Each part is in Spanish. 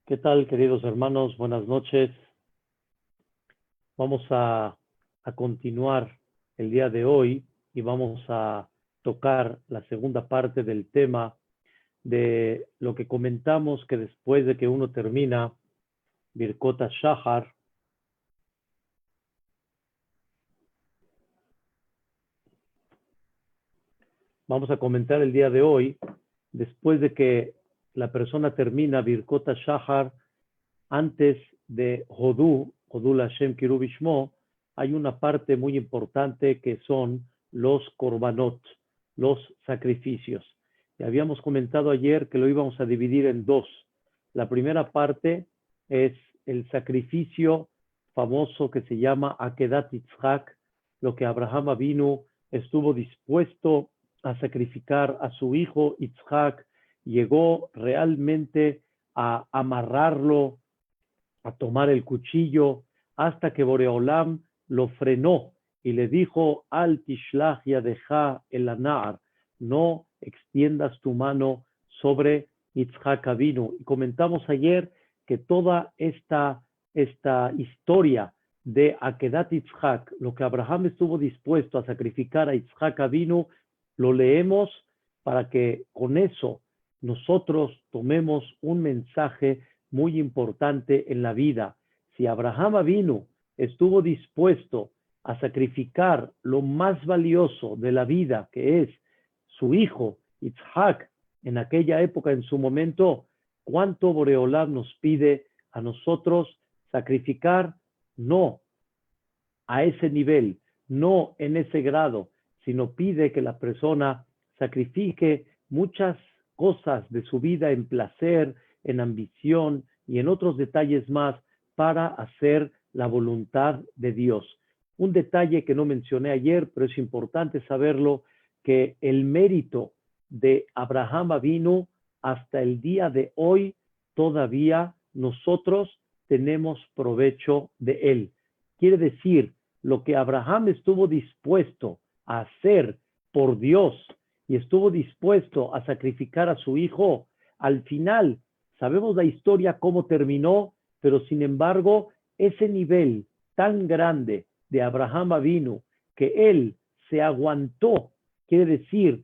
¿Qué tal, queridos hermanos? Buenas noches. Vamos a continuar el día de hoy y vamos a tocar la segunda parte del tema de lo que comentamos, que después de que uno termina Birkot Shahar, vamos a comentar el día de hoy, después de que la persona termina Birkot Shahar, antes de Hodú Hashem Kiruv Shmo, hay una parte muy importante que son los korbanot, los sacrificios. Y habíamos comentado ayer que lo íbamos a dividir en dos. La primera parte es el sacrificio famoso que se llama Akedat Yitzhak, lo que Abraham Avinu estuvo dispuesto a sacrificar a su hijo Yitzhak, llegó realmente a amarrarlo, a tomar el cuchillo, hasta que Boreolam lo frenó y le dijo: Al tishlach yadeja el anar, no extiendas tu mano sobre Yitzhak Avinu. Y comentamos ayer que toda esta historia de Akedat Yitzhak, lo que Abraham estuvo dispuesto a sacrificar a Yitzhak Avinu, lo leemos para que con eso nosotros tomemos un mensaje muy importante en la vida. Si Abraham Avinu estuvo dispuesto a sacrificar lo más valioso de la vida, que es su hijo Yitzhak, en aquella época, en su momento, ¿cuánto Boreolam nos pide a nosotros sacrificar? No a ese nivel, no en ese grado, sino pide que la persona sacrifique muchas cosas de su vida en placer, en ambición y en otros detalles más para hacer la voluntad de Dios. Un detalle que no mencioné ayer, pero es importante saberlo, que el mérito de Abraham Avinu hasta el día de hoy todavía nosotros tenemos provecho de él. Quiere decir, lo que Abraham estuvo dispuesto a hacer por Dios y estuvo dispuesto a sacrificar a su hijo, al final sabemos la historia cómo terminó, pero sin embargo ese nivel tan grande de Abraham Avinu, que él se aguantó, quiere decir,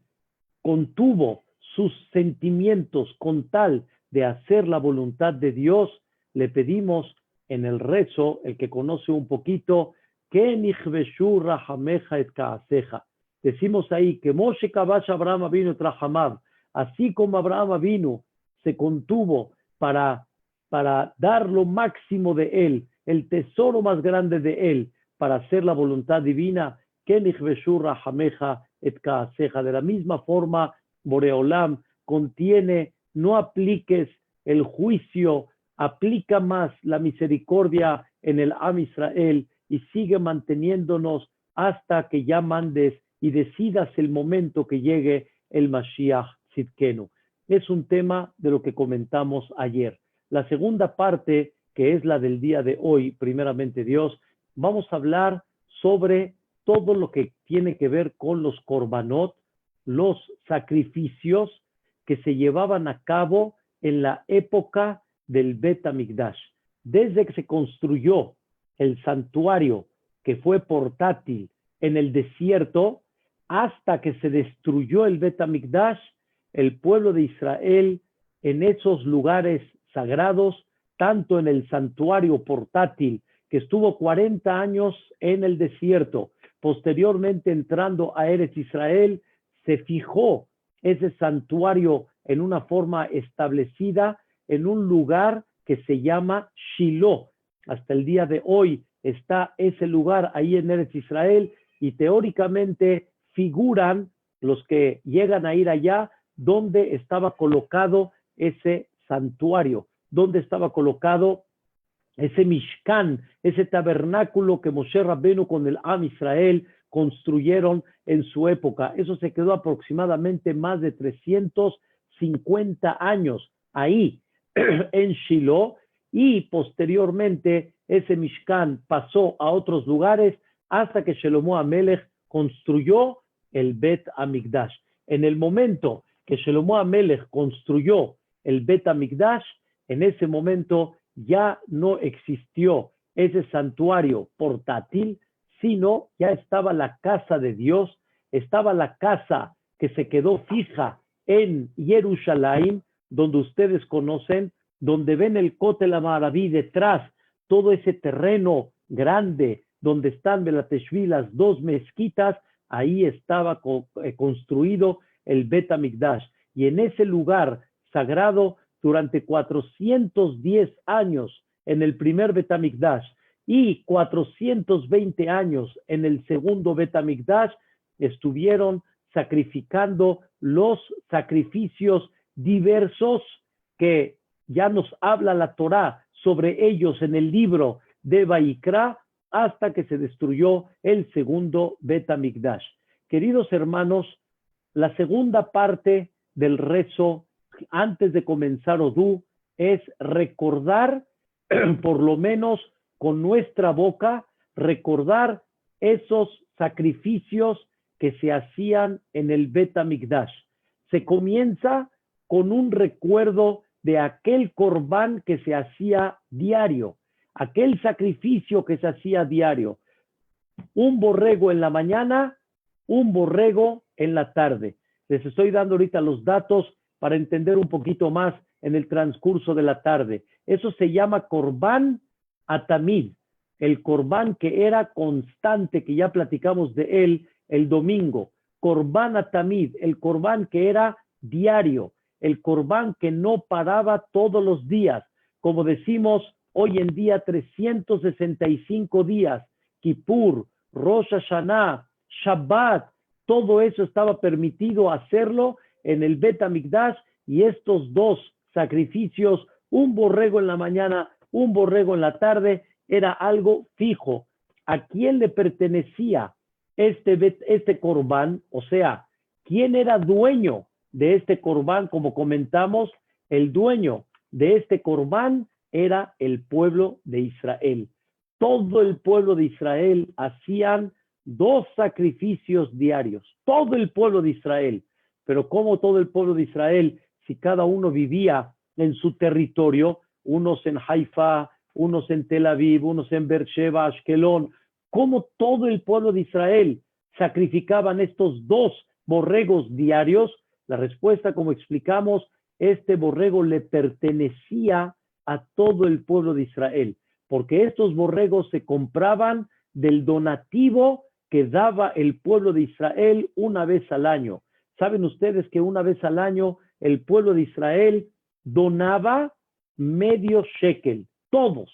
contuvo sus sentimientos con tal de hacer la voluntad de Dios, le pedimos en el rezo, el que conoce un poquito, que nichveshu rahameja et kaaseja. Decimos ahí que Moshe Kabash Abraham Avinu Trahamav, así como Abraham Avinu se contuvo para dar lo máximo de él, el tesoro más grande de él, para hacer la voluntad divina, que nichveshu rahameja et kaaseja. De la misma forma, Boreolam contiene: no apliques el juicio, aplica más la misericordia en el Am Israel y sigue manteniéndonos hasta que ya mandes y decidas el momento que llegue el Mashiach Tzidkenu. Es un tema de lo que comentamos ayer. La segunda parte, que es la del día de hoy, primeramente Dios, vamos a hablar sobre todo lo que tiene que ver con los korbanot, los sacrificios que se llevaban a cabo en la época del Bet HaMikdash. Desde que se construyó el santuario, que fue portátil en el desierto, hasta que se destruyó el Bet HaMikdash, el pueblo de Israel en esos lugares sagrados, tanto en el santuario portátil, que estuvo 40 años en el desierto, posteriormente entrando a Eretz Israel, se fijó ese santuario en una forma establecida en un lugar que se llama Shiloh. Hasta el día de hoy está ese lugar ahí en Eretz Israel y teóricamente figuran los que llegan a ir allá donde estaba colocado ese santuario, donde estaba colocado ese Mishkan, ese tabernáculo que Moshe Rabbenu con el Am Israel construyeron en su época. Eso se quedó aproximadamente más de 350 años ahí en Shiloh, y posteriormente ese Mishkan pasó a otros lugares hasta que Shelomo Amelech construyó el Bet HaMikdash. En el momento que Shelomo Amelech construyó el Bet HaMikdash, en ese momento ya no existió ese santuario portátil, sino ya estaba la casa de Dios, estaba la casa que se quedó fija en Jerusalén, donde ustedes conocen, donde ven el Kotel Amaraví detrás, todo ese terreno grande donde están Belateshvi, las dos mezquitas, ahí estaba construido el Bet HaMikdash. Y en ese lugar sagrado, durante 410 años en el primer Bet HaMikdash y 420 años en el segundo Bet HaMikdash, estuvieron sacrificando los sacrificios diversos que ya nos habla la Torá sobre ellos en el libro de Vayikra, hasta que se destruyó el segundo Bet HaMikdash. Queridos hermanos, la segunda parte del rezo, antes de comenzar Odú, es recordar, por lo menos con nuestra boca, recordar esos sacrificios que se hacían en el Bet HaMikdash. Se comienza con un recuerdo de aquel corbán que se hacía diario, aquel sacrificio que se hacía diario. Un borrego en la mañana, un borrego en la tarde. Les estoy dando ahorita los datos para entender un poquito más en el transcurso de la tarde. Eso se llama corbán atamid, el corbán que era constante, que ya platicamos de él el domingo. Corbán atamid, el corbán que era diario, el corbán que no paraba todos los días. Como decimos hoy en día, 365 días, Kippur, Rosh Hashanah, Shabbat, todo eso estaba permitido hacerlo en el Bet HaMikdash, y estos dos sacrificios, un borrego en la mañana, un borrego en la tarde, era algo fijo. ¿A quién le pertenecía este corbán? O sea, ¿quién era dueño de este corbán? Como comentamos, el dueño de este corbán era el pueblo de Israel. Todo el pueblo de Israel hacían dos sacrificios diarios. Todo el pueblo de Israel. Pero ¿cómo todo el pueblo de Israel? Si cada uno vivía en su territorio, unos en Haifa, unos en Tel Aviv, unos en Beersheba, Ashkelon, ¿cómo todo el pueblo de Israel sacrificaban estos dos borregos diarios? La respuesta, como explicamos, este borrego le pertenecía a todo el pueblo de Israel, porque estos borregos se compraban del donativo que daba el pueblo de Israel una vez al año. ¿Saben ustedes que una vez al año el pueblo de Israel donaba medio shekel? Todos.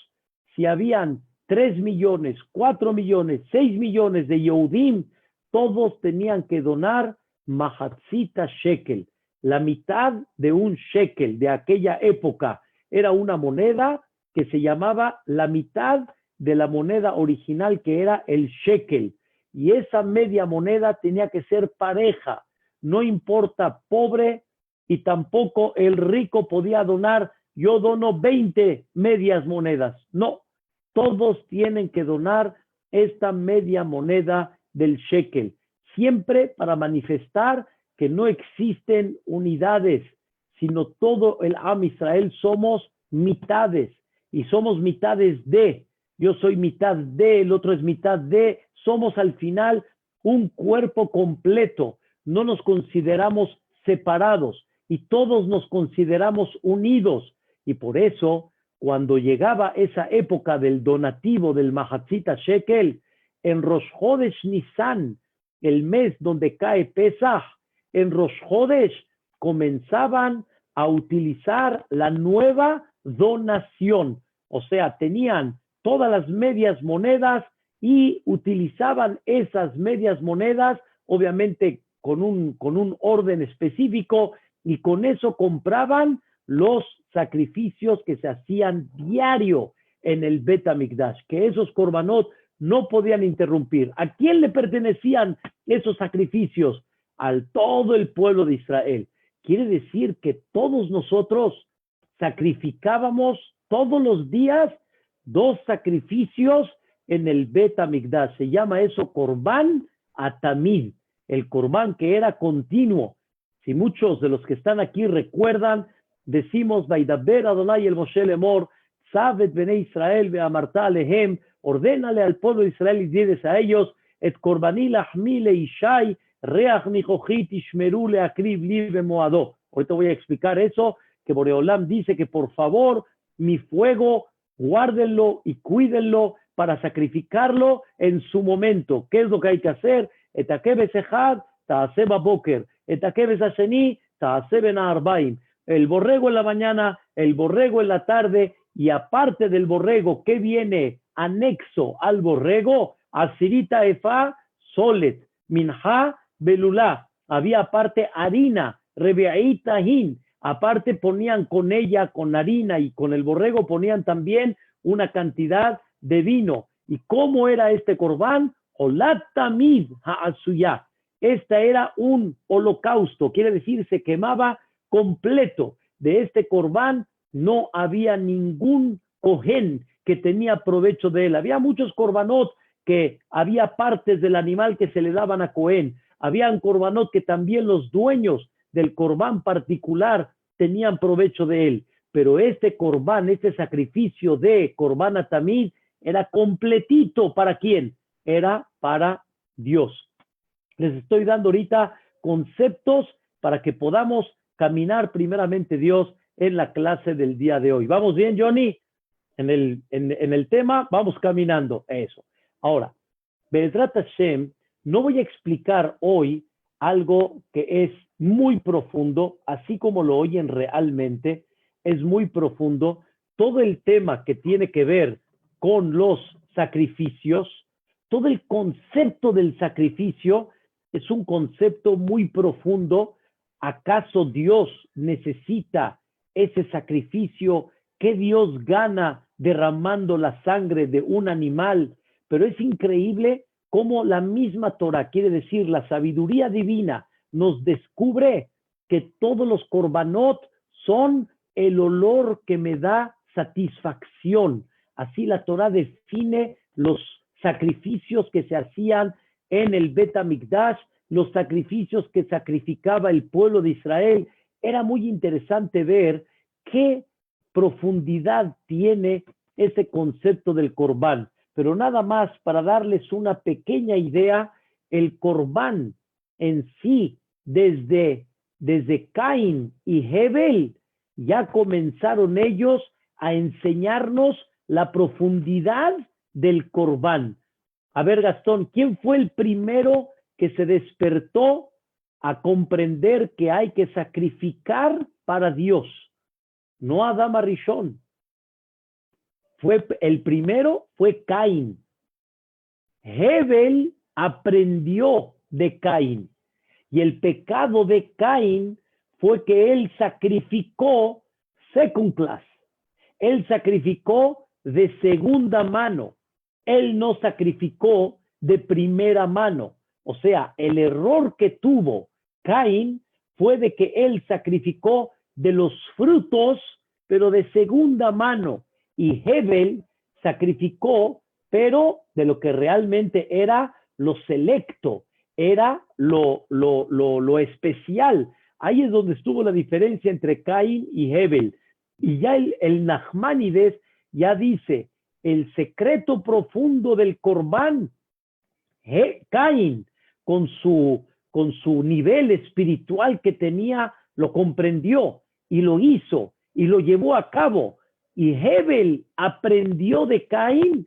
Si habían 3 millones, 4 millones, 6 millones de Yehudim, todos tenían que donar mahatzita shekel, la mitad de un shekel de aquella época. Era una moneda que se llamaba la mitad de la moneda original, que era el shekel. Y esa media moneda tenía que ser pareja. No importa pobre, y tampoco el rico podía donar, yo dono 20 medias monedas. No, todos tienen que donar esta media moneda del shekel, siempre para manifestar que no existen unidades, sino todo el Am Israel somos mitades, y somos mitades de, yo soy mitad de, el otro es mitad de, somos al final un cuerpo completo, no nos consideramos separados y todos nos consideramos unidos. Y por eso, cuando llegaba esa época del donativo del Mahatzita Shekel, en Rosh Chodesh Nisan, el mes donde cae Pesach, en Rosh Chodesh comenzaban a utilizar la nueva donación. O sea, tenían todas las medias monedas y utilizaban esas medias monedas, obviamente con un orden específico, y con eso compraban los sacrificios que se hacían diario en el Bet HaMikdash, que esos korbanot no podían interrumpir. ¿A quién le pertenecían esos sacrificios? Al todo el pueblo de Israel. Quiere decir que todos nosotros sacrificábamos todos los días dos sacrificios en el Bet HaMikdash. Se llama eso Corbán Atamid, el Corbán que era continuo. Si muchos de los que están aquí recuerdan, decimos, Vaidaber Adonai el Moshe lemor, Sabet bene Israel ve'amarta alehem, ordénale al pueblo de Israel y diles a ellos, et korbaní lahmi leishai, reach mijochit ishmeru leakriv li bemoado. Ahorita voy a explicar eso, que Boreolam dice que por favor, mi fuego, guárdenlo y cuídenlo para sacrificarlo en su momento. ¿Qué es lo que hay que hacer? Etakebes echad, ta'aseh baboker, etakebes hasheni, ta'aseh ben ha'arbaim. El borrego en la mañana, el borrego en la tarde, y aparte del borrego, ¿qué viene anexo al borrego? Asirita efa, solet, minha, belulá. Había aparte harina, rebe'it tahin. Aparte ponían con ella, con harina y con el borrego ponían también una cantidad de vino. ¿Y cómo era este corbán? Olat tamid ha'asuyah. Esta era un holocausto, quiere decir se quemaba completo. De este corbán no había ningún cohen que tenía provecho de él. Había muchos corbanot que había partes del animal que se le daban a cohen. Habían corbanot que también los dueños del corbán particular tenían provecho de él. Pero este corbán, este sacrificio de corbán atamid, era completito. ¿Para quién? Era para Dios. Les estoy dando ahorita conceptos para que podamos caminar primeramente Dios en la clase del día de hoy. ¿Vamos bien, Johnny? En el tema, vamos caminando. Eso. Ahora, Be'ezrat Hashem, no voy a explicar hoy algo que es muy profundo, así como lo oyen realmente, es muy profundo. Todo el tema que tiene que ver con los sacrificios, todo el concepto del sacrificio es un concepto muy profundo. ¿Acaso Dios necesita ese sacrificio? ¿Qué Dios gana derramando la sangre de un animal? Pero es increíble cómo la misma Torah, quiere decir la sabiduría divina, nos descubre que todos los korbanot son el olor que me da satisfacción. Así la Torah define los sacrificios que se hacían en el Bet HaMikdash, los sacrificios que sacrificaba el pueblo de Israel. Era muy interesante ver qué profundidad tiene ese concepto del corbán. Pero nada más para darles una pequeña idea, el corbán en sí, desde Caín y Hebel, ya comenzaron ellos a enseñarnos la profundidad del corbán. A ver, Gastón, ¿quién fue el primero que se despertó a comprender que hay que sacrificar para Dios? No Adam Arishon. El primero fue Caín. Hebel aprendió de Caín. Y el pecado de Caín fue que él sacrificó second class. Él sacrificó de segunda mano. Él no sacrificó de primera mano. O sea, el error que tuvo Caín fue de que él sacrificó de los frutos, pero de segunda mano. Y Hebel sacrificó, pero de lo que realmente era lo selecto, era lo especial. Ahí es donde estuvo la diferencia entre Caín y Hebel. Y ya el Nachmanides ya dice, el secreto profundo del corbán, Caín, con su nivel espiritual que tenía, lo comprendió y lo hizo y lo llevó a cabo. Y Hebel aprendió de Caín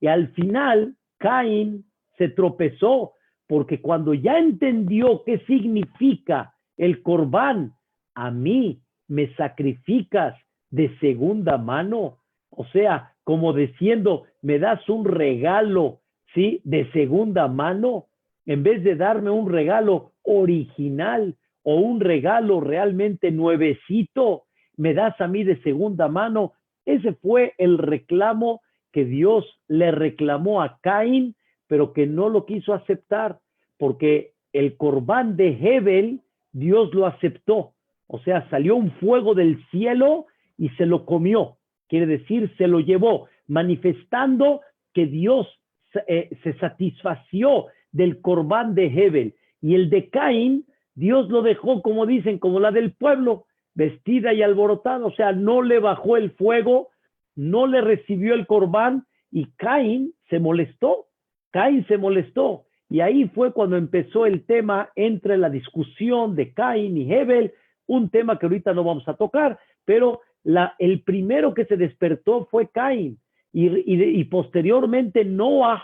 y al final Caín se tropezó, porque cuando ya entendió qué significa el corbán, a mí me sacrificas de segunda mano, o sea, como diciendo, me das un regalo, ¿sí? De segunda mano, en vez de darme un regalo original o un regalo realmente nuevecito, me das a mí de segunda mano. Ese fue el reclamo que Dios le reclamó a Caín, pero que no lo quiso aceptar, porque el corbán de Hebel, Dios lo aceptó. O sea, salió un fuego del cielo y se lo comió. Quiere decir, se lo llevó, manifestando que Dios se satisfació del corbán de Hebel. Y el de Caín, Dios lo dejó, como dicen, como la del pueblo. vestida y alborotada, o sea, no le bajó el fuego, no le recibió el corbán, y Caín se molestó, y ahí fue cuando empezó el tema entre la discusión de Caín y Hebel, un tema que ahorita no vamos a tocar, pero el primero que se despertó fue Caín, y posteriormente Noah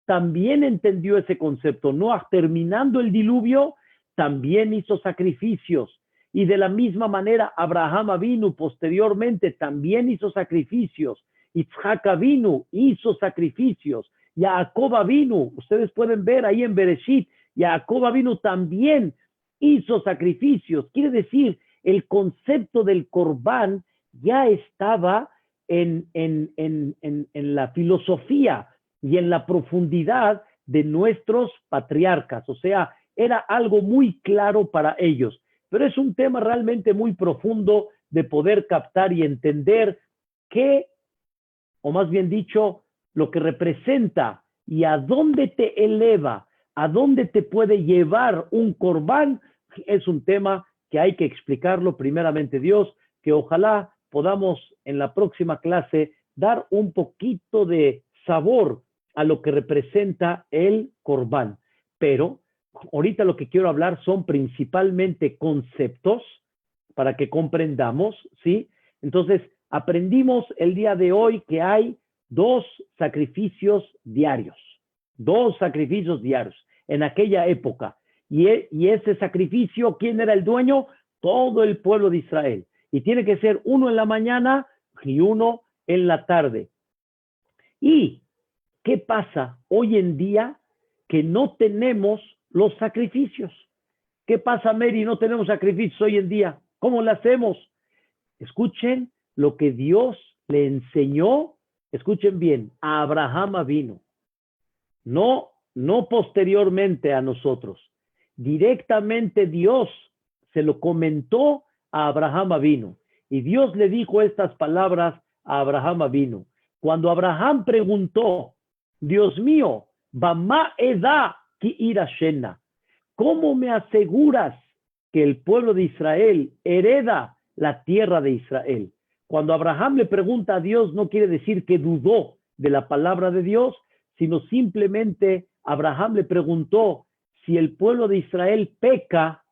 también entendió ese concepto. Noah, terminando el diluvio, también hizo sacrificios, y de la misma manera Abraham Avinu posteriormente también hizo sacrificios, Yitzhak Avinu hizo sacrificios, Jacob Avinu, ustedes pueden ver ahí en Bereshit, Jacob Avinu también hizo sacrificios. Quiere decir, el concepto del corbán ya estaba en la filosofía y en la profundidad de nuestros patriarcas, o sea, era algo muy claro para ellos, pero es un tema realmente muy profundo de poder captar y entender qué, o más bien dicho, lo que representa y a dónde te eleva, a dónde te puede llevar un corbán, es un tema que hay que explicarlo primeramente Dios, que ojalá podamos en la próxima clase dar un poquito de sabor a lo que representa el corbán. Pero ahorita lo que quiero hablar son principalmente conceptos para que comprendamos, ¿sí? Entonces, aprendimos el día de hoy que hay dos sacrificios diarios en aquella época. Y ese sacrificio, ¿quién era el dueño? Todo el pueblo de Israel. Y tiene que ser uno en la mañana y uno en la tarde. ¿Y qué pasa hoy en día que no tenemos los sacrificios? ¿Qué pasa, Mary? No tenemos sacrificios hoy en día. ¿Cómo lo hacemos? Escuchen lo que Dios le enseñó, escuchen bien, a Abraham Avinu. No posteriormente a nosotros. Directamente Dios se lo comentó a Abraham Avinu. Y Dios le dijo estas palabras a Abraham Avinu. Cuando Abraham preguntó, Dios mío, Bama eda ki irashena, ¿cómo me aseguras que el pueblo de Israel hereda la tierra de Israel? Cuando Abraham le pregunta a Dios, no quiere decir que dudó de la palabra de Dios, sino simplemente Abraham le preguntó si el pueblo de Israel peca,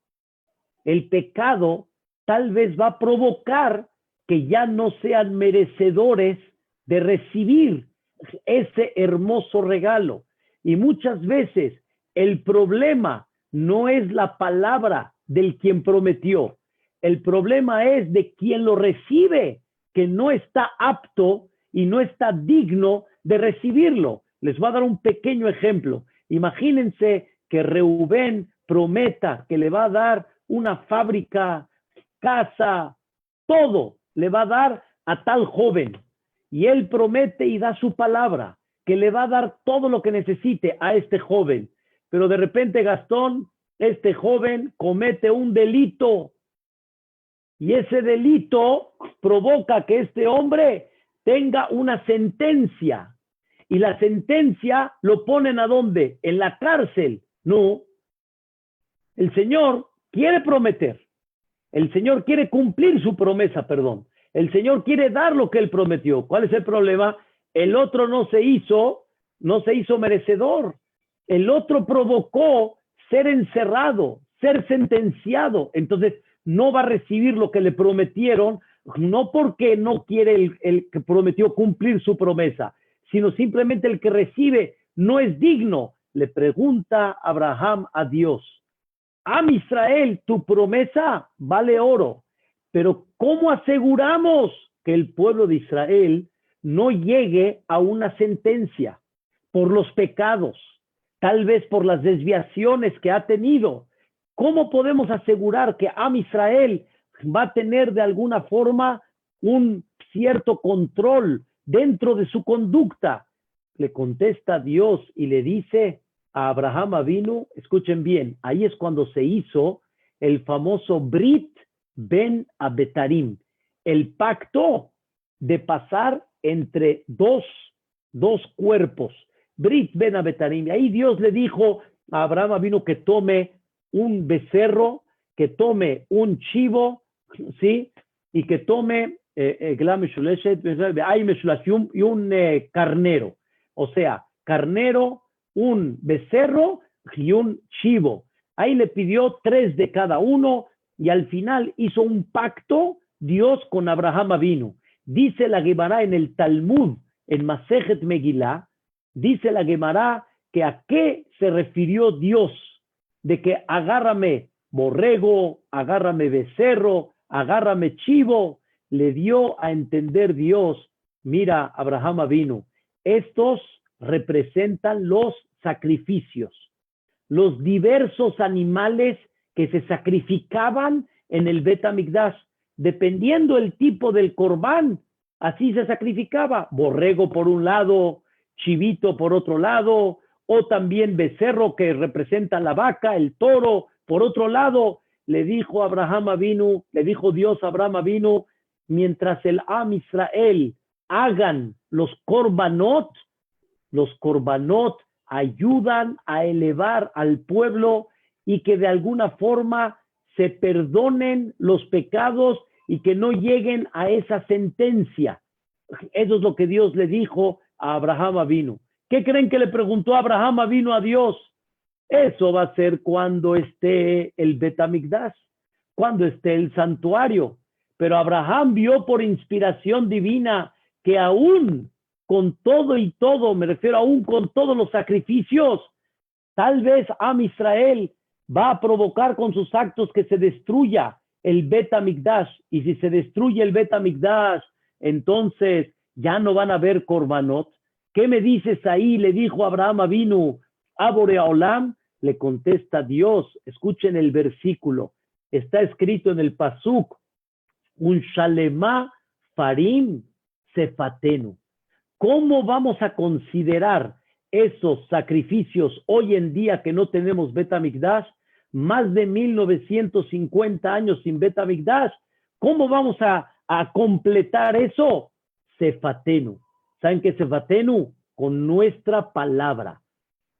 el pecado tal vez va a provocar que ya no sean merecedores de recibir ese hermoso regalo. Y muchas veces el problema no es la palabra del quien prometió, el problema es de quien lo recibe, que no está apto y no está digno de recibirlo. Les voy a dar un pequeño ejemplo. Imagínense que Reubén prometa que le va a dar una fábrica, casa, todo le va a dar a tal joven. Y él promete y da su palabra, que le va a dar todo lo que necesite a este joven. Pero de repente, Gastón, este joven comete un delito. Y ese delito provoca que este hombre tenga una sentencia. Y la sentencia lo ponen ¿a dónde? En la cárcel. No. El Señor quiere prometer. El Señor quiere cumplir su promesa, perdón. El Señor quiere dar lo que Él prometió. ¿Cuál es el problema? El otro no se hizo merecedor. El otro provocó ser encerrado, ser sentenciado. Entonces, no va a recibir lo que le prometieron, no porque no quiere el que prometió cumplir su promesa, sino simplemente el que recibe no es digno. Le pregunta Abraham a Dios, Am Israel, tu promesa vale oro, pero ¿cómo aseguramos que el pueblo de Israel no llegue a una sentencia por los pecados, tal vez por las desviaciones que ha tenido? ¿Cómo podemos asegurar que Am Israel va a tener de alguna forma un cierto control dentro de su conducta? Le contesta Dios y le dice a Abraham Avinu, escuchen bien, ahí es cuando se hizo el famoso Brit Ben Abetarim, el pacto de pasar entre dos cuerpos, Brit Ben Abetarim. Y ahí Dios le dijo a Abraham Avinu que tome un becerro, que tome un chivo ¿sí? Y que tome y un carnero. O sea, carnero, un becerro y un chivo. Ahí le pidió 3 de cada uno y al final hizo un pacto Dios con Abraham Avinu. Dice la Gemara en el Talmud, en Masejet Megillah, dice la Gemara que a qué se refirió Dios de que agárrame borrego, agárrame becerro, agárrame chivo. Le dio a entender Dios, mira, Abraham Avinu, estos representan los sacrificios, los diversos animales que se sacrificaban en el Bet HaMikdash. Dependiendo el tipo del corbán, así se sacrificaba. Borrego por un lado, chivito por otro lado, o también becerro que representa la vaca, el toro, por otro lado. Le dijo Abraham Avinu, le dijo Dios a Abraham Avinu, mientras el Am Israel hagan los korbanot ayudan a elevar al pueblo y que de alguna forma se perdonen los pecados y que no lleguen a esa sentencia. Eso es lo que Dios le dijo a Abraham Avinu. ¿Qué creen que le preguntó Abraham Avinu a Dios? Eso va a ser cuando esté el Bet HaMikdash, cuando esté el santuario. Pero Abraham vio por inspiración divina que aún con todo y todo, me refiero aún con todos los sacrificios, tal vez Am Israel va a provocar con sus actos que se destruya el Bet HaMikdash. Y si se destruye el Bet HaMikdash, entonces ya no van a haber korbanot. ¿Qué me dices ahí? Le dijo Abraham Avinu a Boreolam. Le contesta Dios. Escuchen el versículo. Está escrito en el pasuk, un shalema farim sefatenu. ¿Cómo vamos a considerar esos sacrificios hoy en día que no tenemos Bet HaMikdash? Más de 1950 años sin Bet HaMikdash. ¿Cómo vamos a completar eso? Sefatenu. ¿Saben qué es sefatenu? Con nuestra palabra,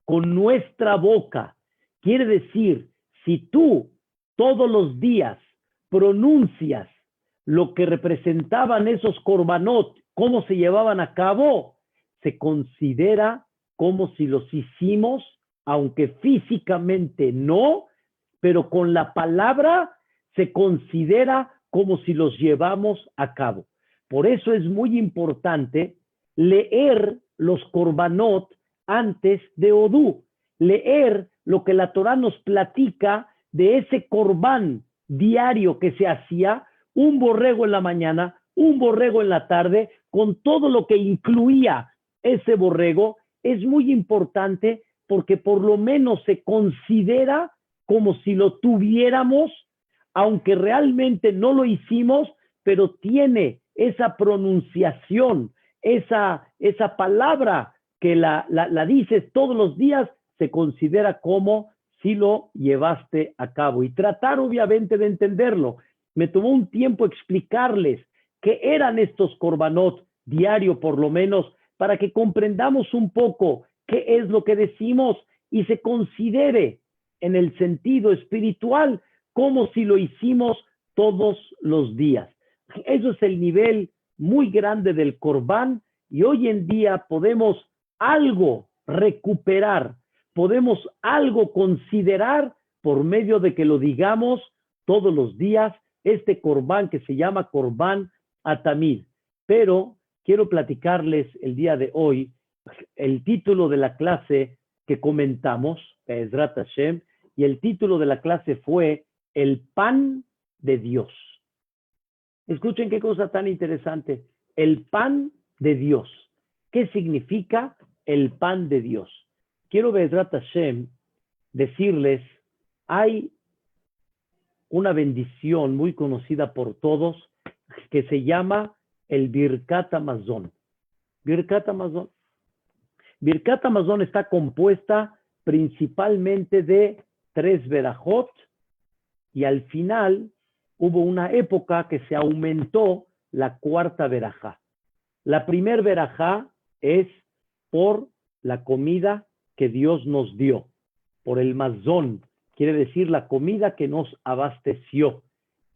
con nuestra boca. Quiere decir, si tú todos los días pronuncias lo que representaban esos korbanot, cómo se llevaban a cabo, se considera como si los hicimos, aunque físicamente no, pero con la palabra se considera como si los llevamos a cabo. Por eso es muy importante leer los korbanot antes de Odú, leer lo que la Torah nos platica de ese corbán diario que se hacía, un borrego en la mañana, un borrego en la tarde, con todo lo que incluía ese borrego. Es muy importante porque por lo menos se considera como si lo tuviéramos, aunque realmente no lo hicimos, pero tiene esa pronunciación, esa palabra que la dices todos los días, se considera como si lo llevaste a cabo. Y tratar obviamente de entenderlo. Me tomó un tiempo explicarles qué eran estos korbanot diario por lo menos, para que comprendamos un poco qué es lo que decimos y se considere en el sentido espiritual como si lo hicimos todos los días. Eso es el nivel muy grande del corbán y hoy en día podemos algo recuperar, podemos algo considerar por medio de que lo digamos todos los días, este corbán que se llama corbán atamid. Pero quiero platicarles el día de hoy el título de la clase que comentamos, Be'ezrat Hashem, y el título de la clase fue El pan de Dios. Escuchen qué cosa tan interesante. El pan de Dios. ¿Qué significa el pan de Dios? Quiero, Be'ezrat Hashem, decirles, hay una bendición muy conocida por todos que se llama el Birkat Hamazon. Birkat Hamazon. Birkat Hamazon está compuesta principalmente de 3 verajot y al final hubo una época que se aumentó la 4ª verajá. La primer verajá es por la comida que Dios nos dio, por el mazón, quiere decir la comida que nos abasteció.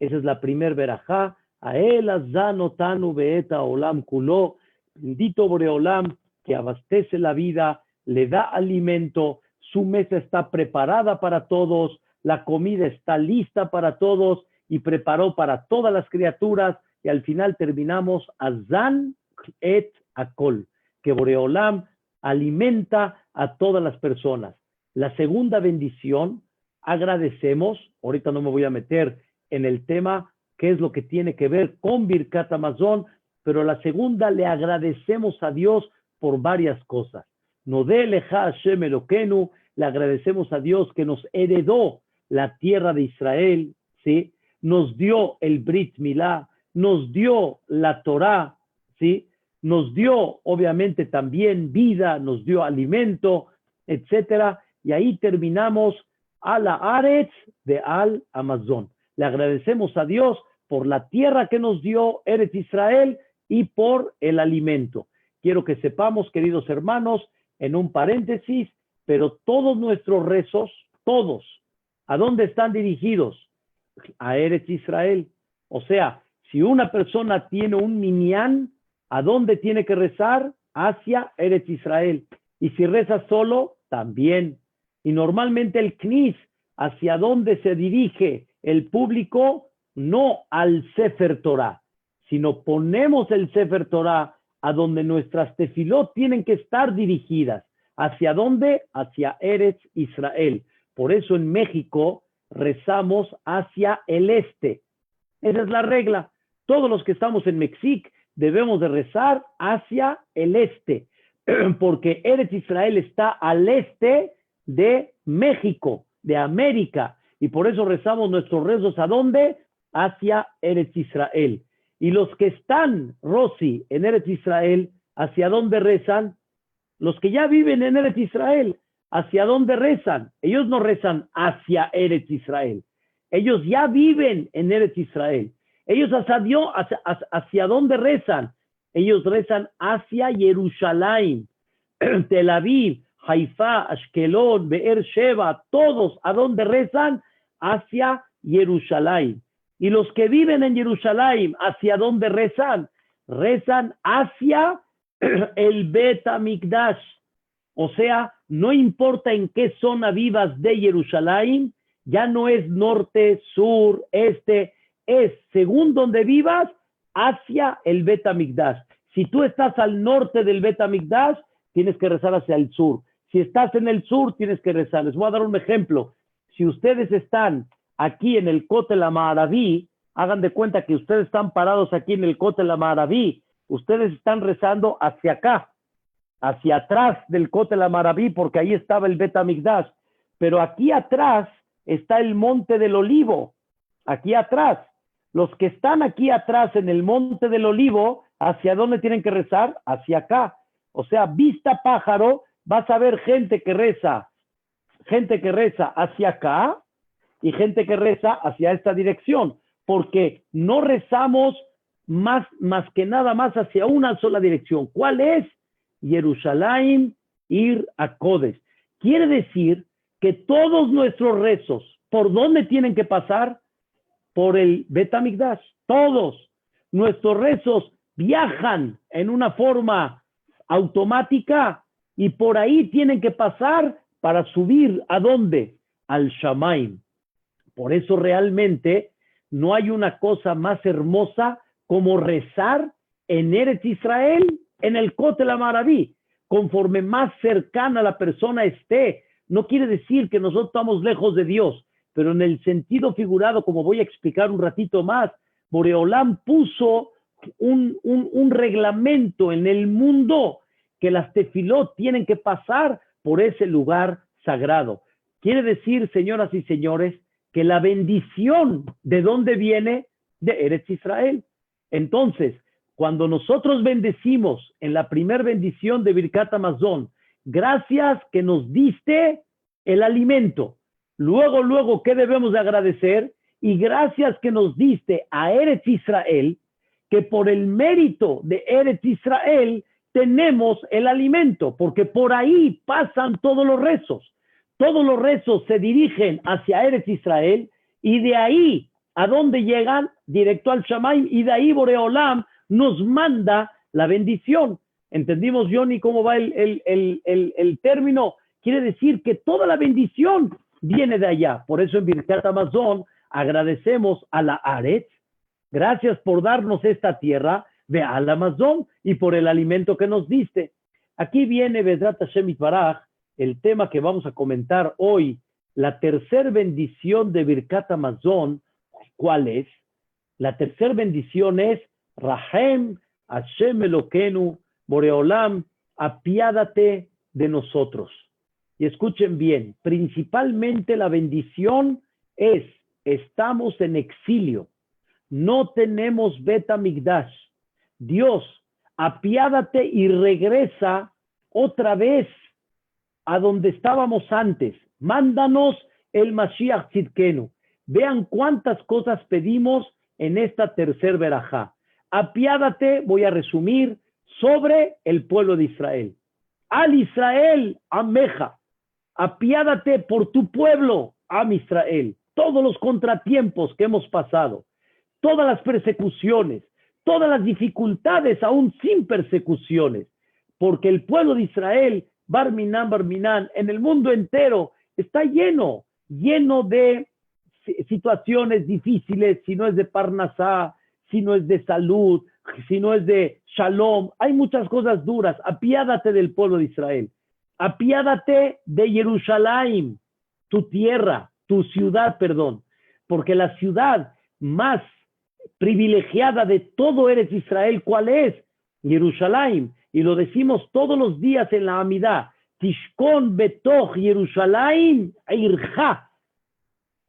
Esa es la primer verajá. A él azanotanu beeta olam kuló. Bendito Boreolam, que abastece la vida, le da alimento, su mesa está preparada para todos, la comida está lista para todos y preparó para todas las criaturas. Y al final terminamos azan et akol, que Boreolam alimenta a todas las personas. La segunda bendición, agradecemos, ahorita no me voy a meter en el tema, qué es lo que tiene que ver con Birkat Hamazon, pero la segunda, le agradecemos a Dios por varias cosas. Nodé leja Hashem Elokeinu, le agradecemos a Dios que nos heredó la tierra de Israel, ¿sí? Nos dio el Brit Milá, nos dio la Torá, ¿sí? Nos dio, obviamente, también vida, nos dio alimento, etcétera. Y ahí terminamos a la Aretz de Al Amazon. Le agradecemos a Dios por la tierra que nos dio, Eretz Israel, y por el alimento. Quiero que sepamos, queridos hermanos, en un paréntesis, pero todos nuestros rezos, todos, ¿a dónde están dirigidos? A Eretz Israel. O sea, si una persona tiene un minyan, ¿a dónde tiene que rezar? Hacia Eretz Israel. Y si reza solo, también. Y normalmente el Knis, ¿hacia dónde se dirige el público? No al Sefer Torah, sino ponemos el Sefer Torah a donde nuestras tefilot tienen que estar dirigidas. ¿Hacia dónde? Hacia Eretz Israel. Por eso en México rezamos hacia el este. Esa es la regla. Todos los que estamos en México debemos de rezar hacia el este, porque Eretz Israel está al este de México, de América, y por eso rezamos nuestros rezos ¿a dónde? Hacia Eretz Israel. Y los que están, Rosy, en Eretz Israel, ¿hacia dónde rezan? Los que ya viven en Eretz Israel, ¿hacia dónde rezan? Ellos no rezan hacia Eretz Israel. Ellos ya viven en Eretz Israel. Ellos hacia dónde rezan? Ellos rezan hacia Jerusalén, Tel Aviv, Haifa, Ashkelon, Be'er Sheva, todos, ¿a dónde rezan? Hacia Jerusalén. Y los que viven en Jerusalén, ¿hacia dónde rezan? Rezan hacia el Bet HaMikdash. O sea, no importa en qué zona vivas de Jerusalén, ya no es norte, sur, este, es según donde vivas, hacia el Bet HaMikdash. Si tú estás al norte del Bet HaMikdash, tienes que rezar hacia el sur. Si estás en el sur, tienes que rezar. Les voy a dar un ejemplo. Si ustedes están aquí en el Kotel HaMaaraví, hagan de cuenta que ustedes están parados aquí en el Kotel HaMaaraví, ustedes están rezando hacia acá, hacia atrás del Kotel HaMaaraví, porque ahí estaba el Bet HaMikdash. Pero aquí atrás está el Monte del Olivo, aquí atrás. Los que están aquí atrás en el Monte del Olivo, ¿hacia dónde tienen que rezar? Hacia acá. O sea, vista pájaro, vas a ver gente que reza hacia acá y gente que reza hacia esta dirección, porque no rezamos más que nada más hacia una sola dirección. ¿Cuál es? Jerusalén, Ir a Kodesh. Quiere decir que todos nuestros rezos, ¿por dónde tienen que pasar? Por el Bet HaMikdash. Todos nuestros rezos viajan en una forma automática y por ahí tienen que pasar para subir ¿a dónde? Al Shamaim. Por eso realmente no hay una cosa más hermosa como rezar en Eretz Israel, en el Kotel HaMaaraví. Conforme más cercana la persona esté, no quiere decir que nosotros estamos lejos de Dios, pero en el sentido figurado, como voy a explicar un ratito más, Boreolam puso un reglamento en el mundo que las tefilot tienen que pasar por ese lugar sagrado. Quiere decir, señoras y señores, que la bendición, ¿de dónde viene? De Eretz Israel. Entonces, cuando nosotros bendecimos en la primer bendición de Birkat Hamazon, gracias que nos diste el alimento. Luego, ¿qué debemos de agradecer? Y gracias que nos diste a Eretz Israel, que por el mérito de Eretz Israel tenemos el alimento, porque por ahí pasan todos los rezos. Todos los rezos se dirigen hacia Eretz Israel y de ahí ¿A dónde llegan? Directo al Shamaim, y de ahí Boreolam nos manda la bendición. ¿Entendimos, Johnny, cómo va el término? Quiere decir que toda la bendición viene de allá. Por eso en Birkat Hamazon agradecemos a la Aretz, gracias por darnos esta tierra, de al Amazon, y por el alimento que nos diste. Aquí viene Bezrat Hashem Yitbaraj, el tema que vamos a comentar hoy, la tercera bendición de Birkat Hamazon. ¿Cuál es? La tercera bendición es Rahem Hashem Elokeinu Boreolam, apiádate de nosotros. Y escuchen bien, principalmente la bendición es, estamos en exilio, no tenemos Bet Hamikdash. Dios, apiádate y regresa otra vez a donde estábamos antes. Mándanos el Mashiach Tzidkenu. Vean cuántas cosas pedimos en esta tercer verajá. Apiádate, voy a resumir, sobre el pueblo de Israel. Al Israel, Ameja. Apiádate por tu pueblo, Am Israel. Todos los contratiempos que hemos pasado, todas las persecuciones, todas las dificultades, aún sin persecuciones, porque el pueblo de Israel, Barminan, en el mundo entero, está lleno de situaciones difíciles, si no es de Parnasá, si no es de salud, si no es de Shalom, hay muchas cosas duras. Apiádate del pueblo de Israel. Apiádate de Jerusalén, tu tierra, tu ciudad, perdón, porque la ciudad más privilegiada de todo Eretz Israel, ¿cuál es? Jerusalén. Y lo decimos todos los días en la Amidá. Tishkon betoch Jerusalén eirja.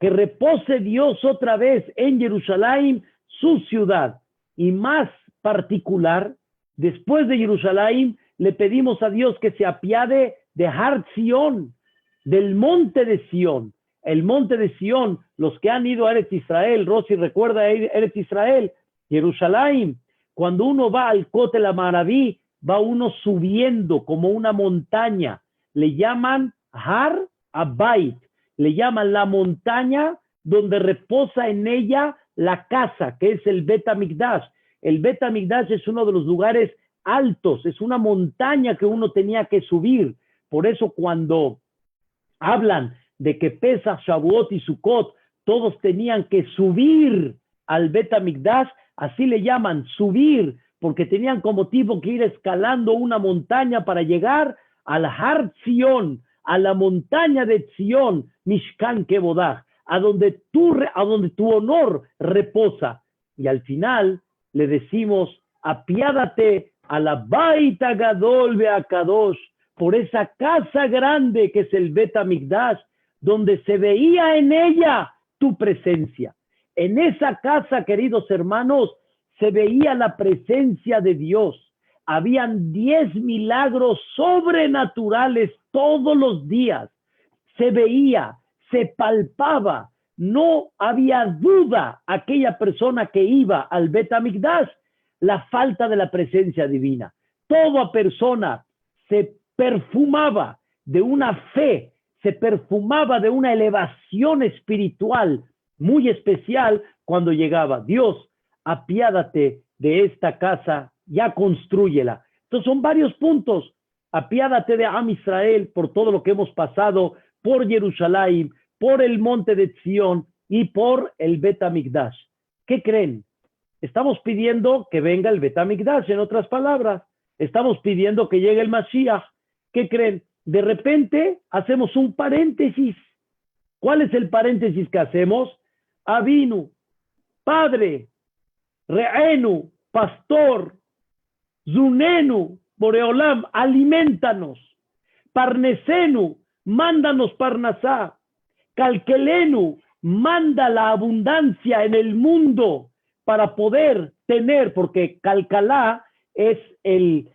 Que repose Dios otra vez en Jerusalén, su ciudad. Y más particular, después de Jerusalén, le pedimos a Dios que se apiade de Har Zion, del monte de Sión. El monte de Sión, los que han ido a Eretz Israel, Rosy recuerda Eretz Israel, Jerusalén, cuando uno va al Kotel HaMaraví, va uno subiendo como una montaña, le llaman Har Abayit, le llaman la montaña donde reposa en ella la casa, que es el Bet HaMikdash. El Bet HaMikdash es uno de los lugares altos, es una montaña que uno tenía que subir. Por eso cuando hablan de que Pesach, Shavuot y Sukkot, todos tenían que subir al Bet HaMikdash, así le llaman, subir, porque tenían como tipo que ir escalando una montaña para llegar al Har Zion, a la montaña de Zion, Mishkan Kevodach, a donde tu honor reposa. Y al final le decimos, apiádate a la Bait HaGadol VeHaKadosh, por esa casa grande que es el Bet HaMikdash, donde se veía en ella tu presencia. En esa casa, queridos hermanos, se veía la presencia de Dios. Habían 10 milagros sobrenaturales todos los días. Se veía, se palpaba, no había duda aquella persona que iba al Bet HaMikdash, la falta de la presencia divina. Toda persona se perfumaba de una fe, se perfumaba de una elevación espiritual muy especial cuando llegaba. Dios, apiádate de esta casa, ya constrúyela. Entonces son varios puntos. Apiádate de Am Israel por todo lo que hemos pasado, por Jerusalén, por el monte de Sión y por el Bet HaMikdash. ¿Qué creen? Estamos pidiendo que venga el Bet HaMikdash, en otras palabras. Estamos pidiendo que llegue el Mashiach. ¿Qué creen? De repente hacemos un paréntesis. ¿Cuál es el paréntesis que hacemos? Avinu, Padre, Re'enu, Pastor, Zunenu, Boreolam, alimentanos. Parnesenu, mándanos Parnasá. Calquelenu, manda la abundancia en el mundo para poder tener, porque Calcalá es el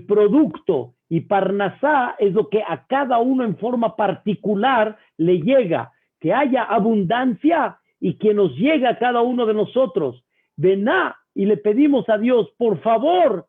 producto y Parnasá es lo que a cada uno en forma particular le llega, que haya abundancia y que nos llegue a cada uno de nosotros. Vená, y le pedimos a Dios, por favor,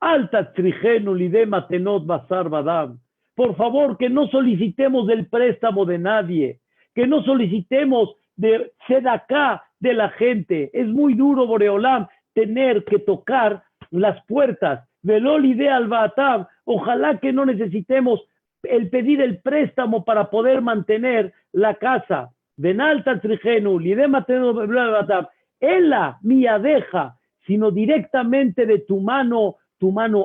alta trijenu lidema tenot basar badam, por favor que no solicitemos del préstamo de nadie, que no solicitemos de tzedaká de la gente. Es muy duro, Boreolam, tener que tocar las puertas. Veloli de Albatab. Ojalá que no necesitemos el pedir el préstamo para poder mantener la casa. Benalta Trigenu, Lidemateno Albatab. Ela, miadeja, sino directamente de tu mano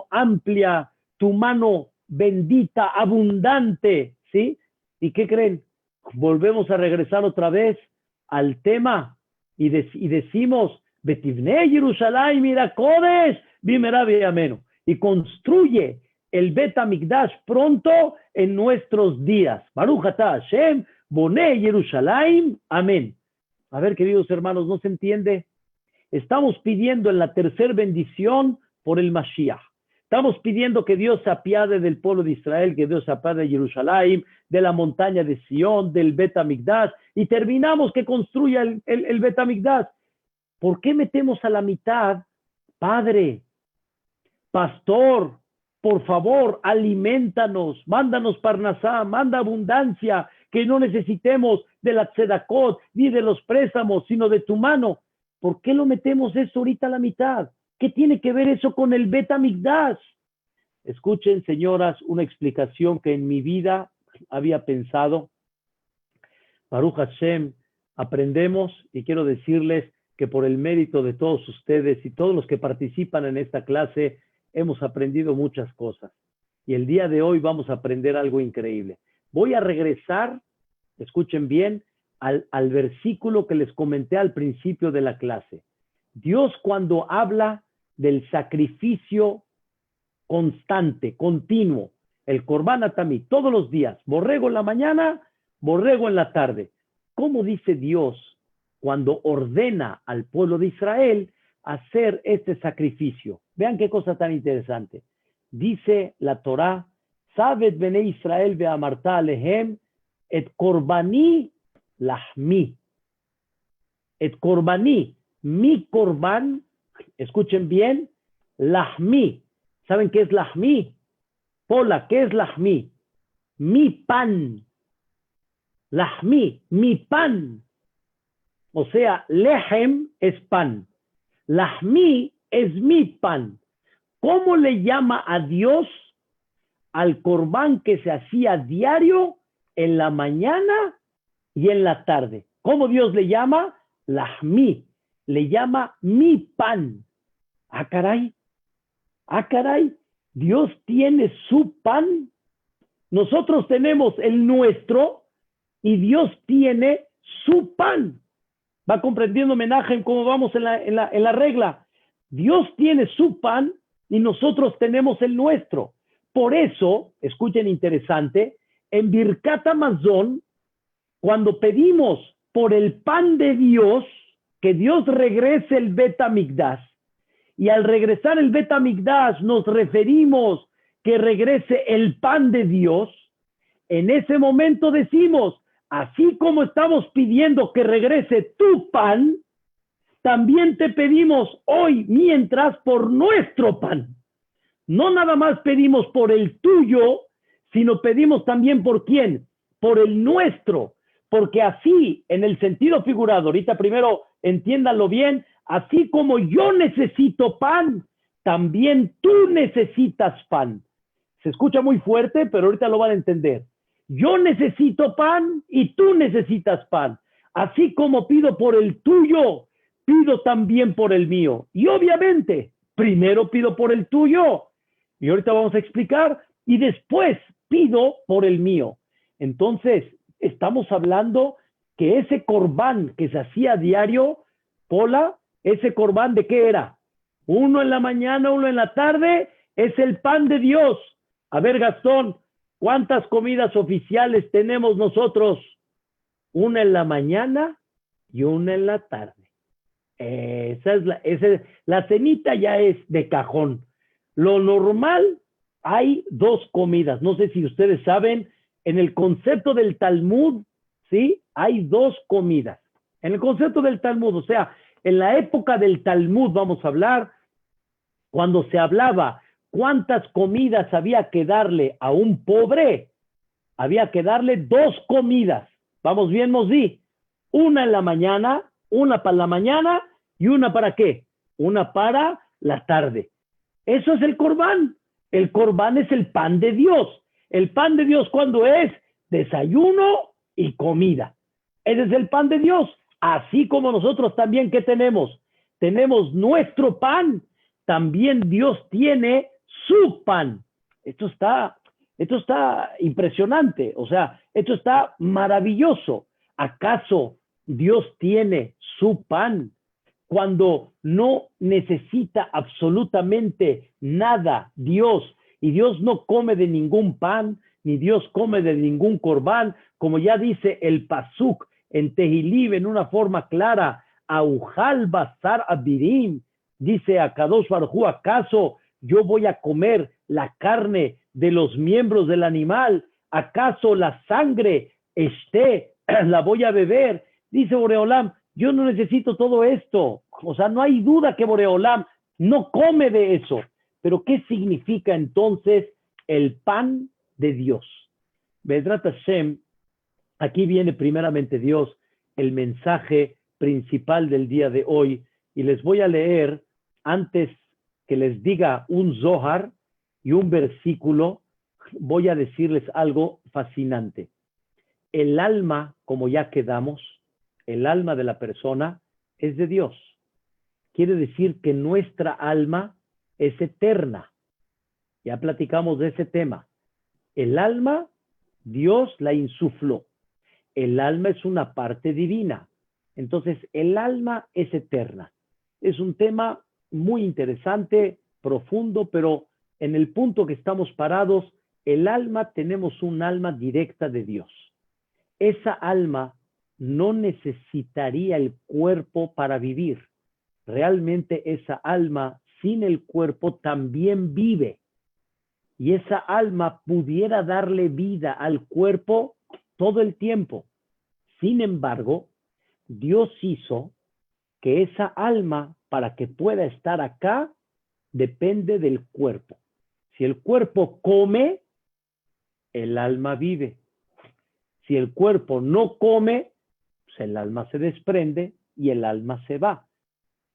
amplia, tu mano bendita, abundante, ¿sí? ¿Y qué creen? Volvemos a regresar otra vez al tema y decimos, Betivnei Yerushalayim mira Kodesh, Bimerabi Amenu, y construye el Bet HaMikdash pronto en nuestros días. Baruch Atah Hashem, Bonei Yerushalayim, amén. A ver, queridos hermanos, ¿no se entiende? Estamos pidiendo en la tercera bendición por el Mashiach. Estamos pidiendo que Dios se apiade del pueblo de Israel, que Dios se apiade de Jerusalén, de la montaña de Sion, del Bet HaMikdash, y terminamos que construya el Bet HaMikdash. ¿Por qué metemos a la mitad? Padre, pastor, por favor, alimentanos, mándanos parnasá, manda abundancia, que no necesitemos de la tzedakot, ni de los préstamos, sino de tu mano. ¿Por qué lo metemos eso ahorita a la mitad? ¿Qué tiene que ver eso con el Bet HaMikdash? Escuchen, señoras, una explicación que en mi vida había pensado. Baruch Hashem, aprendemos, y quiero decirles que por el mérito de todos ustedes y todos los que participan en esta clase, hemos aprendido muchas cosas. Y el día de hoy vamos a aprender algo increíble. Voy a regresar, escuchen bien, al versículo que les comenté al principio de la clase. Dios, cuando habla del sacrificio constante, continuo, el Korban Atamid, todos los días, borrego en la mañana, borrego en la tarde. ¿Cómo dice Dios cuando ordena al pueblo de Israel hacer este sacrificio? Vean qué cosa tan interesante. Dice la Torá, Sabet bene Israel ve'amarta alehem et korbani lahmi. Et korbani, mi korban, escuchen bien, lahmi. ¿Saben qué es lahmi? Pola, ¿qué es lahmi? Mi pan. Lahmi, mi pan. O sea, lehem es pan. Lahmi es mi pan. ¿Cómo le llama a Dios al corbán que se hacía diario en la mañana y en la tarde? ¿Cómo Dios le llama? Lahmi. Le llama mi pan. Ah, caray. Ah, caray. Dios tiene su pan. Nosotros tenemos el nuestro y Dios tiene su pan. ¿Va comprendiendo, Menahem, cómo vamos en la regla? Dios tiene su pan y nosotros tenemos el nuestro. Por eso, escuchen interesante, en Birkat Hamazon, cuando pedimos por el pan de Dios, que Dios regrese el Bet HaMikdash, y al regresar el Bet HaMikdash nos referimos que regrese el pan de Dios, en ese momento decimos, así como estamos pidiendo que regrese tu pan, también te pedimos hoy mientras por nuestro pan. No nada más pedimos por el tuyo, sino pedimos también por quién, por el nuestro, porque así, en el sentido figurado, ahorita primero entiéndanlo bien, así como yo necesito pan, también tú necesitas pan. Se escucha muy fuerte, pero ahorita lo van a entender. Yo necesito pan y tú necesitas pan. Así como pido por el tuyo, pido también por el mío. Y obviamente, primero pido por el tuyo, y ahorita vamos a explicar, y después pido por el mío. Entonces, estamos hablando que ese corbán que se hacía a diario, Pola, ese corbán ¿de qué era? Uno en la mañana, uno en la tarde, es el pan de Dios. A ver, Gastón, ¿cuántas comidas oficiales tenemos nosotros? Una en la mañana y una en la tarde. La cenita ya es de cajón. Lo normal, hay dos comidas. No sé si ustedes saben, en el concepto del Talmud, ¿sí? Hay dos comidas. En el concepto del Talmud, o sea, en la época del Talmud, vamos a hablar, cuando se hablaba cuántas comidas había que darle a un pobre, había que darle dos comidas. ¿Vamos bien, Mosí? una en la mañana, una para la mañana y una para qué, una para la tarde. Eso es el corbán. El corbán es el pan de Dios. El pan de Dios, ¿cuándo es? Desayuno y comida. Ese es el pan de Dios. Así como nosotros también, ¿qué tenemos? Tenemos nuestro pan. También Dios tiene su pan. Esto está impresionante. O sea, esto está maravilloso. ¿Acaso Dios tiene su pan cuando no necesita absolutamente nada Dios? Y Dios no come de ningún pan, ni Dios come de ningún corbán, como ya dice el Pasuk en Tehillim en una forma clara, Aujal Basar Abirim, dice a Kadosh Baruj Hu, ¿acaso yo voy a comer la carne de los miembros del animal? ¿Acaso la sangre la voy a beber? Dice Boreolam, yo no necesito todo esto. O sea, no hay duda que Boreolam no come de eso. Pero ¿qué significa entonces el pan de Dios? Bedrat Hashem, aquí viene primeramente Dios, el mensaje principal del día de hoy, y les voy a leer, antes que les diga un Zohar y un versículo, voy a decirles algo fascinante. El alma, como ya quedamos, el alma de la persona es de Dios. Quiere decir que nuestra alma es eterna. Ya platicamos de ese tema. El alma, Dios la insufló. El alma es una parte divina. Entonces, el alma es eterna. Es un tema muy interesante, profundo, pero en el punto que estamos parados, el alma, tenemos un alma directa de Dios. Esa alma no necesitaría el cuerpo para vivir. Realmente esa alma sin el cuerpo también vive. Y esa alma pudiera darle vida al cuerpo todo el tiempo. Sin embargo, Dios hizo que esa alma, para que pueda estar acá, depende del cuerpo. Si el cuerpo come, el alma vive. Si el cuerpo no come, pues el alma se desprende y el alma se va.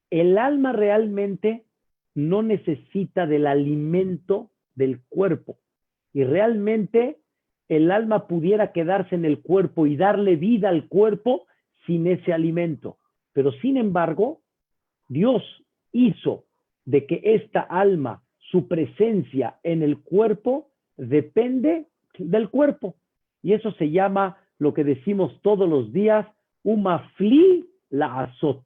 El alma realmente no necesita del alimento del cuerpo. Y realmente el alma pudiera quedarse en el cuerpo y darle vida al cuerpo sin ese alimento. Pero sin embargo, Dios hizo de que esta alma, su presencia en el cuerpo, depende del cuerpo. Y eso se llama lo que decimos todos los días, umafli la azot.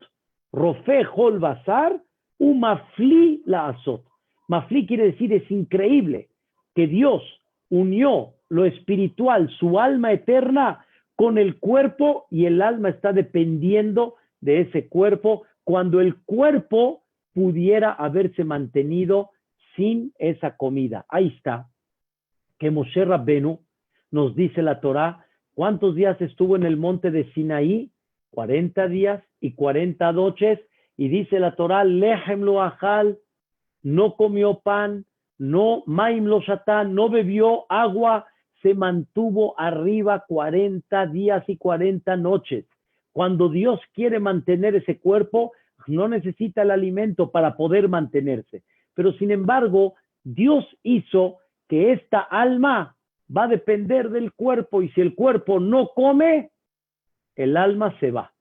Rofe hol basar, umafli la azot. Mafli quiere decir es increíble que Dios unió lo espiritual, su alma eterna, con el cuerpo, y el alma está dependiendo de ese cuerpo, cuando el cuerpo pudiera haberse mantenido sin esa comida. Ahí está, que Moshe Rabbenu nos dice la Torá, ¿cuántos días estuvo en el monte de Sinaí? 40 días y 40 noches, y dice la Torá, Lehem lo ajal, no comió pan, no maim lo shatán, no bebió agua, se mantuvo arriba 40 días y 40 noches. Cuando Dios quiere mantener ese cuerpo, no necesita el alimento para poder mantenerse. Pero sin embargo, Dios hizo que esta alma va a depender del cuerpo, y si el cuerpo no come, el alma se va.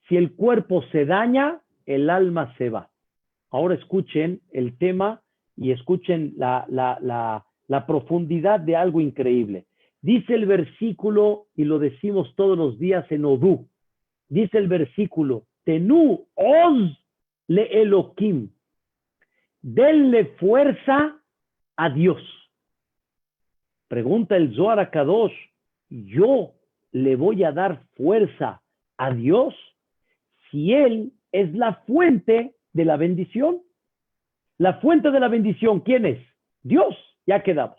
Si el cuerpo se daña, el alma se va. Ahora escuchen el tema y escuchen la profundidad de algo increíble. Dice el versículo, y lo decimos todos los días en Odú, dice el versículo, Tenú oz le Elohim, denle fuerza a Dios. Pregunta el Zohar HaKadosh, ¿yo le voy a dar fuerza a Dios si Él es la fuente de la bendición? La fuente de la bendición, ¿quién es? Dios, ya quedamos.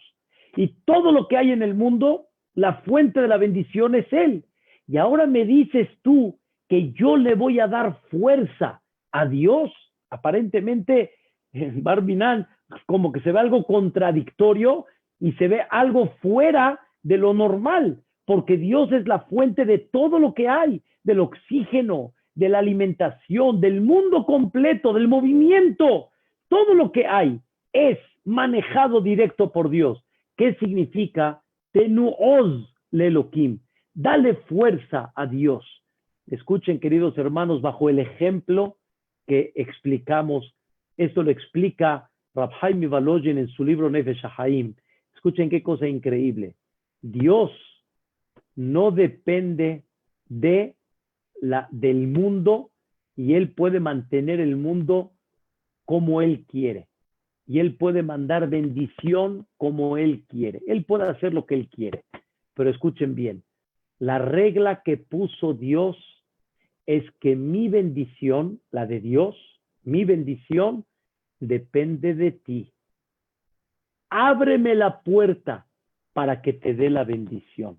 Y todo lo que hay en el mundo, la fuente de la bendición es Él. Y ahora me dices tú que yo le voy a dar fuerza a Dios. Aparentemente, Barminan, como que se ve algo contradictorio y se ve algo fuera de lo normal. porque Dios es la fuente de todo lo que hay, del oxígeno, de la alimentación, del mundo completo, del movimiento. Todo lo que hay es manejado directo por Dios. ¿Qué significa? Tenuoz le Elohim. Dale fuerza a Dios. Escuchen, queridos hermanos, bajo el ejemplo que explicamos. Esto lo explica Rab Haim Volozhin en su libro Nefesh HaHaim. Escuchen qué cosa increíble. Dios no depende del mundo, y Él puede mantener el mundo como Él quiere. Y Él puede mandar bendición como Él quiere. Él puede hacer lo que Él quiere. Pero escuchen bien, la regla que puso Dios es que mi bendición, la de Dios, mi bendición depende de ti. Ábreme la puerta para que te dé la bendición.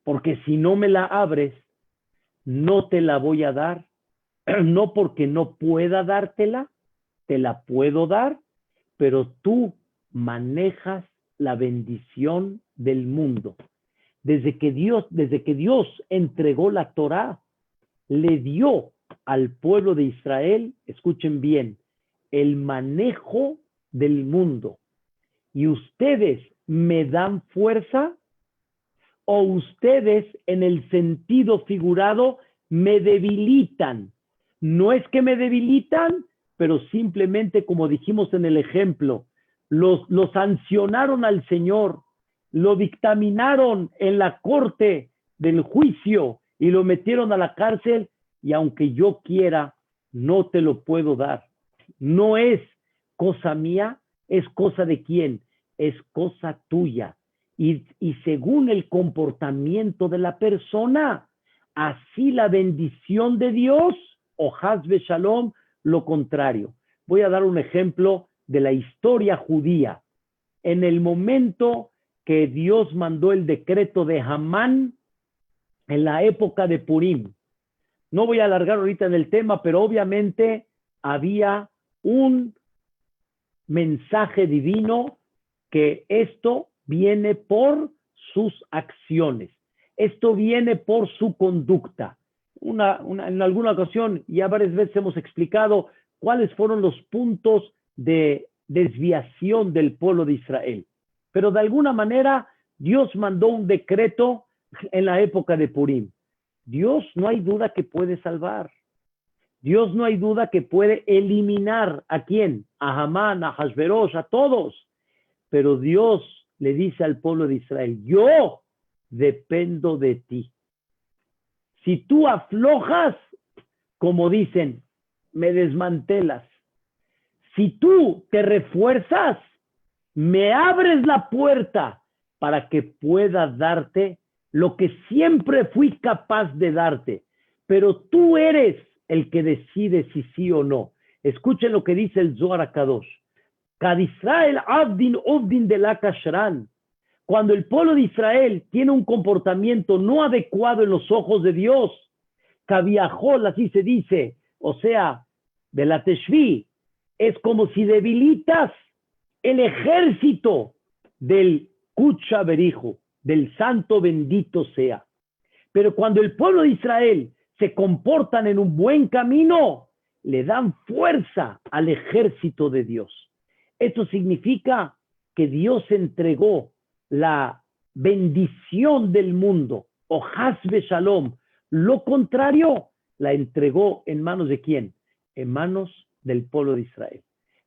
Porque si no me la abres, no te la voy a dar. No porque no pueda dártela, te la puedo dar, pero tú manejas la bendición del mundo. Desde que Dios entregó la Torá, le dio al pueblo de Israel, escuchen bien, el manejo del mundo. Y ustedes me dan fuerza, o ustedes en el sentido figurado me debilitan. No es que me debilitan, pero simplemente, como dijimos en el ejemplo, lo sancionaron al Señor, lo dictaminaron en la corte del juicio y lo metieron a la cárcel, y aunque yo quiera, no te lo puedo dar. No es cosa mía, es cosa de quién, es cosa tuya. Y según el comportamiento de la persona, así la bendición de Dios, o Hasbe Shalom, lo contrario. Voy a dar un ejemplo de la historia judía. En el momento que Dios mandó el decreto de Hamán, en la época de Purim, no voy a alargar ahorita en el tema, pero obviamente había un mensaje divino que esto viene por sus acciones. Esto viene por su conducta. En alguna ocasión, ya varias veces hemos explicado cuáles fueron los puntos de desviación del pueblo de Israel. Pero de alguna manera, Dios mandó un decreto en la época de Purim. Dios no hay duda que puede salvar. Dios no hay duda que puede eliminar ¿a quién? A Hamán, a Hashverosh, a todos. Pero Dios le dice al pueblo de Israel, yo dependo de ti. Si tú aflojas, como dicen, me desmantelas. Si tú te refuerzas, me abres la puerta para que pueda darte lo que siempre fui capaz de darte. Pero tú eres el que decide si sí o no. Escuchen lo que dice el Zohar HaKadosh. Kad Israel Abdin Obdin de la Kashran. Cuando el pueblo de Israel tiene un comportamiento no adecuado en los ojos de Dios, Kaviahol, así se dice, o sea, de la Teshvi, es como si debilitas el ejército del Kucha Berijo, del santo bendito sea. Pero cuando el pueblo de Israel se comportan en un buen camino, le dan fuerza al ejército de Dios. Esto significa que Dios entregó la bendición del mundo, o Hasbe Shalom. Lo contrario, la entregó en manos de quién? En manos del pueblo de Israel,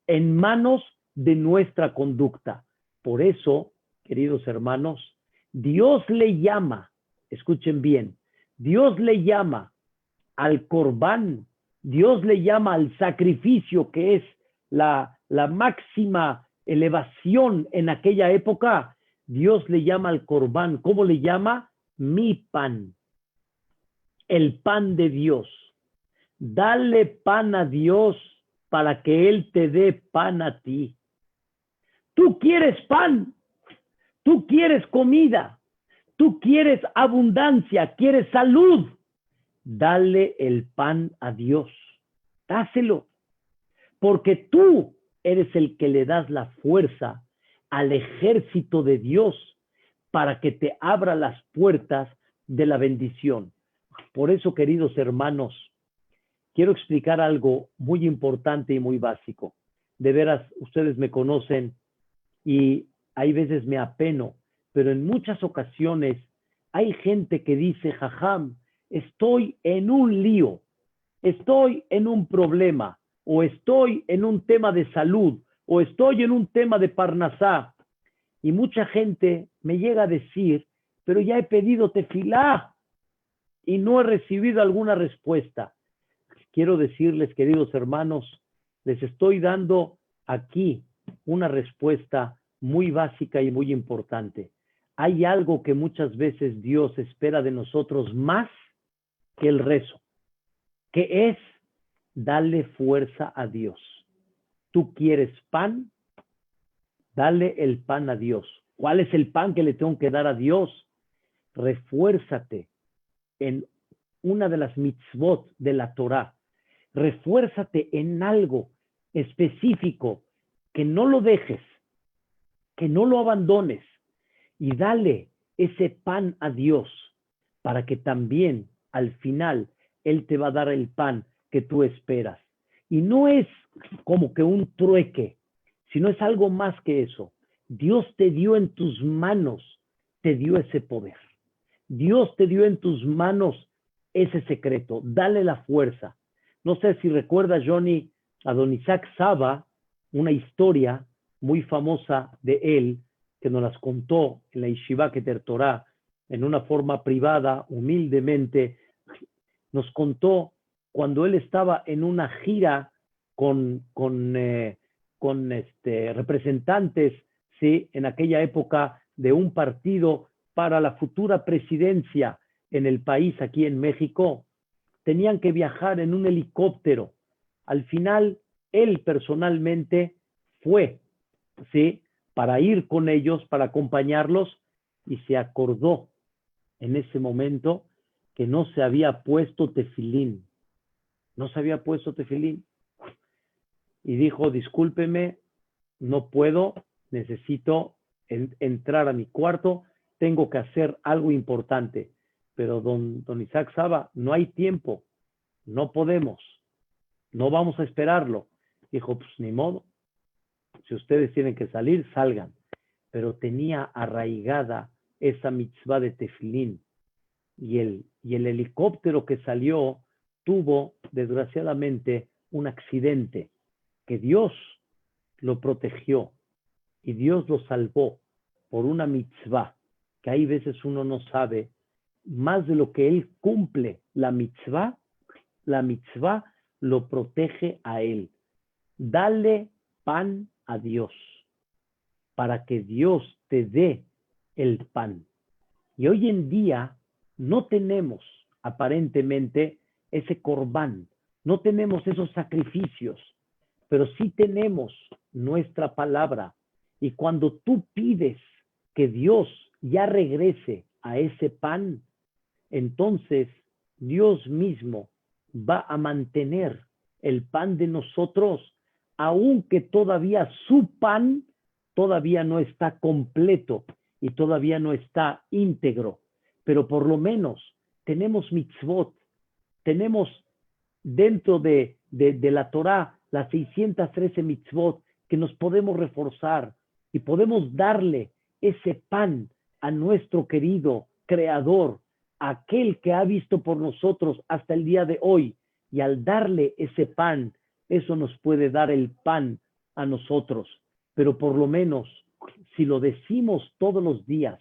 en manos de nuestra conducta. Por eso, queridos hermanos, Dios le llama, escuchen bien, Dios le llama al Corbán, Dios le llama al sacrificio, que es la máxima elevación en aquella época. Dios le llama al Corbán. ¿Cómo le llama? Mi pan, el pan de Dios. Dale pan a Dios para que Él te dé pan a ti. Tú quieres pan, tú quieres comida, tú quieres abundancia, quieres salud. Dale el pan a Dios, dáselo, porque tú eres el que le das la fuerza al ejército de Dios para que te abra las puertas de la bendición. Por eso, queridos hermanos, quiero explicar algo muy importante y muy básico. De veras, ustedes me conocen y hay veces me apeno, pero en muchas ocasiones hay gente que dice, Jajam, estoy en un lío, estoy en un problema, o estoy en un tema de salud, o estoy en un tema de parnasá. Y mucha gente me llega a decir, pero ya he pedido tefilá y no he recibido alguna respuesta. Quiero decirles, queridos hermanos, les estoy dando aquí una respuesta muy básica y muy importante. Hay algo que muchas veces Dios espera de nosotros más que el rezo, que es darle fuerza a Dios. Tú quieres pan, dale el pan a Dios. ¿Cuál es el pan que le tengo que dar a Dios? Refuérzate en una de las mitzvot de la Torá. Refuérzate en algo específico, que no lo dejes, que no lo abandones y dale ese pan a Dios para que también al final Él te va a dar el pan que tú esperas. Y no es como que un trueque, sino es algo más que eso. Dios te dio en tus manos, te dio ese poder. Dios te dio en tus manos ese secreto. Dale la fuerza. No sé si recuerda, Johnny, a don Isaac Saba, una historia muy famosa de él, que nos las contó en la Yeshiva Keter Torah, en una forma privada, humildemente. Nos contó cuando él estaba en una gira con representantes, ¿sí?, en aquella época de un partido para la futura presidencia en el país, aquí en México. Tenían que viajar en un helicóptero. Al final, él personalmente fue, ¿sí?, para ir con ellos, para acompañarlos, y se acordó en ese momento que no se había puesto tefilín. No se había puesto tefilín. Y dijo, discúlpeme, no puedo, necesito entrar a mi cuarto, tengo que hacer algo importante. Pero don Isaac Saba, no hay tiempo, no podemos, no vamos a esperarlo. Dijo, pues ni modo, si ustedes tienen que salir, salgan. Pero tenía arraigada esa mitzvah de tefilín. Y el helicóptero que salió tuvo, desgraciadamente, un accidente, que Dios lo protegió y Dios lo salvó por una mitzvah, que hay veces uno no sabe, más de lo que él cumple la mitzvah lo protege a él. Dale pan a Dios para que Dios te dé el pan. Y hoy en día no tenemos aparentemente ese corbán, no tenemos esos sacrificios, pero sí tenemos nuestra palabra. Y cuando tú pides que Dios ya regrese a ese pan, entonces Dios mismo va a mantener el pan de nosotros, aunque todavía su pan todavía no está completo y todavía no está íntegro, pero por lo menos tenemos mitzvot, tenemos dentro de la Torá las 613 mitzvot que nos podemos reforzar y podemos darle ese pan a nuestro querido Creador, aquel que ha visto por nosotros hasta el día de hoy, y al darle ese pan, eso nos puede dar el pan a nosotros. Pero por lo menos, si lo decimos todos los días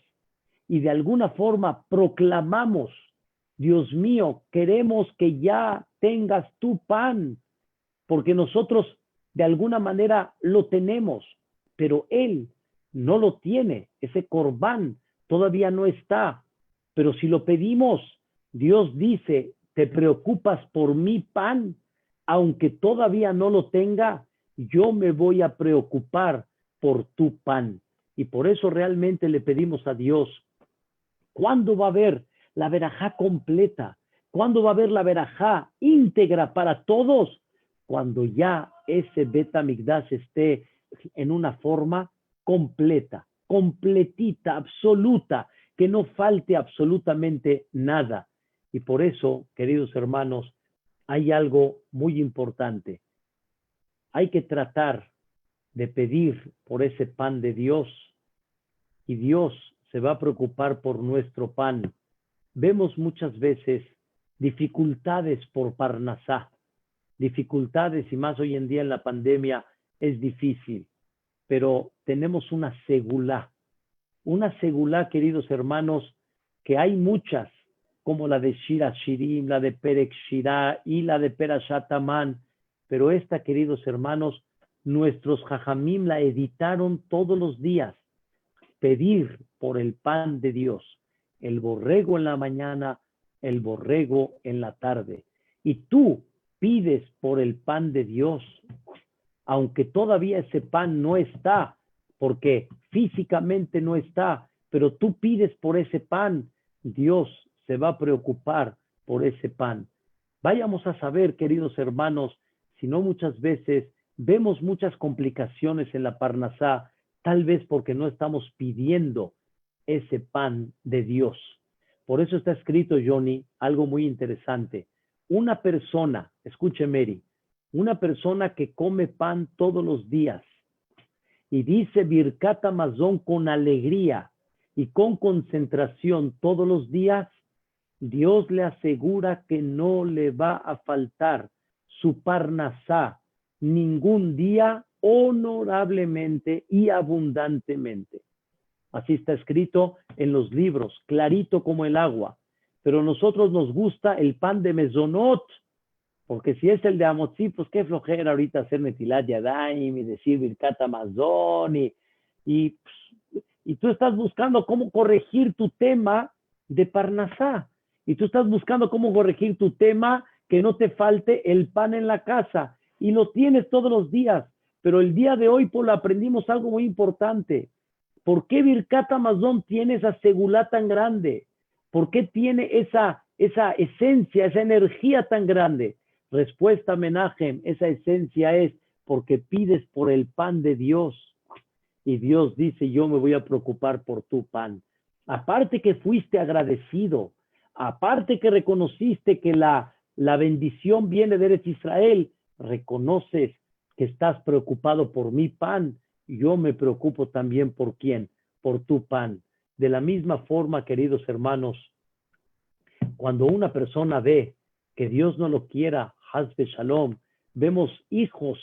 y de alguna forma proclamamos, Dios mío, queremos que ya tengas tu pan, porque nosotros de alguna manera lo tenemos, pero Él no lo tiene, ese corbán todavía no está. Pero si lo pedimos, Dios dice, ¿te preocupas por mi pan? Aunque todavía no lo tenga, yo me voy a preocupar por tu pan. Y por eso realmente le pedimos a Dios, ¿cuándo va a haber la verajá completa? ¿Cuándo va a haber la verajá íntegra para todos? Cuando ya ese Bet HaMikdash esté en una forma completa, completita, absoluta, que no falte absolutamente nada. Y por eso, queridos hermanos, hay algo muy importante. Hay que tratar de pedir por ese pan de Dios y Dios se va a preocupar por nuestro pan. Vemos muchas veces dificultades por Parnasá, dificultades y más hoy en día en la pandemia es difícil, pero tenemos una segulá, queridos hermanos, que hay muchas, como la de Shira Shirim, la de Perek Shirah y la de Perashat Amán, pero esta, queridos hermanos, nuestros jajamim la editaron todos los días, pedir por el pan de Dios, el borrego en la mañana, el borrego en la tarde. Y tú pides por el pan de Dios, aunque todavía ese pan no está, porque físicamente no está, pero tú pides por ese pan, Dios se va a preocupar por ese pan. Vayamos a saber, queridos hermanos, si no muchas veces vemos muchas complicaciones en la Parnasá, tal vez porque no estamos pidiendo ese pan de Dios. Por eso está escrito, Johnny, algo muy interesante. Una persona, escuche Mary, una persona que come pan todos los días y dice Birkat Hamazon con alegría y con concentración todos los días, Dios le asegura que no le va a faltar su Parnasá ningún día honorablemente y abundantemente. Así está escrito en los libros, clarito como el agua. Pero a nosotros nos gusta el pan de Mezonot, porque si es el de Amotzi, pues qué flojera ahorita hacer Netilat Yadayim y decir Birkat Hamazon y tú estás buscando cómo corregir tu tema de Parnasá. Y tú estás buscando cómo corregir tu tema que no te falte el pan en la casa. Y lo tienes todos los días. Pero el día de hoy, Polo, aprendimos algo muy importante. ¿Por qué Birkat Hamazon tiene esa segulá tan grande? ¿Por qué tiene esa esencia, esa energía tan grande? Respuesta, Menachem, esa esencia es porque pides por el pan de Dios. Y Dios dice, yo me voy a preocupar por tu pan. Aparte que fuiste agradecido, aparte que reconociste que la bendición viene de Eretz Israel, reconoces que estás preocupado por mi pan, yo me preocupo también por quién, por tu pan. De la misma forma, queridos hermanos, cuando una persona ve que Dios no lo quiera, Hazbe Shalom, vemos hijos,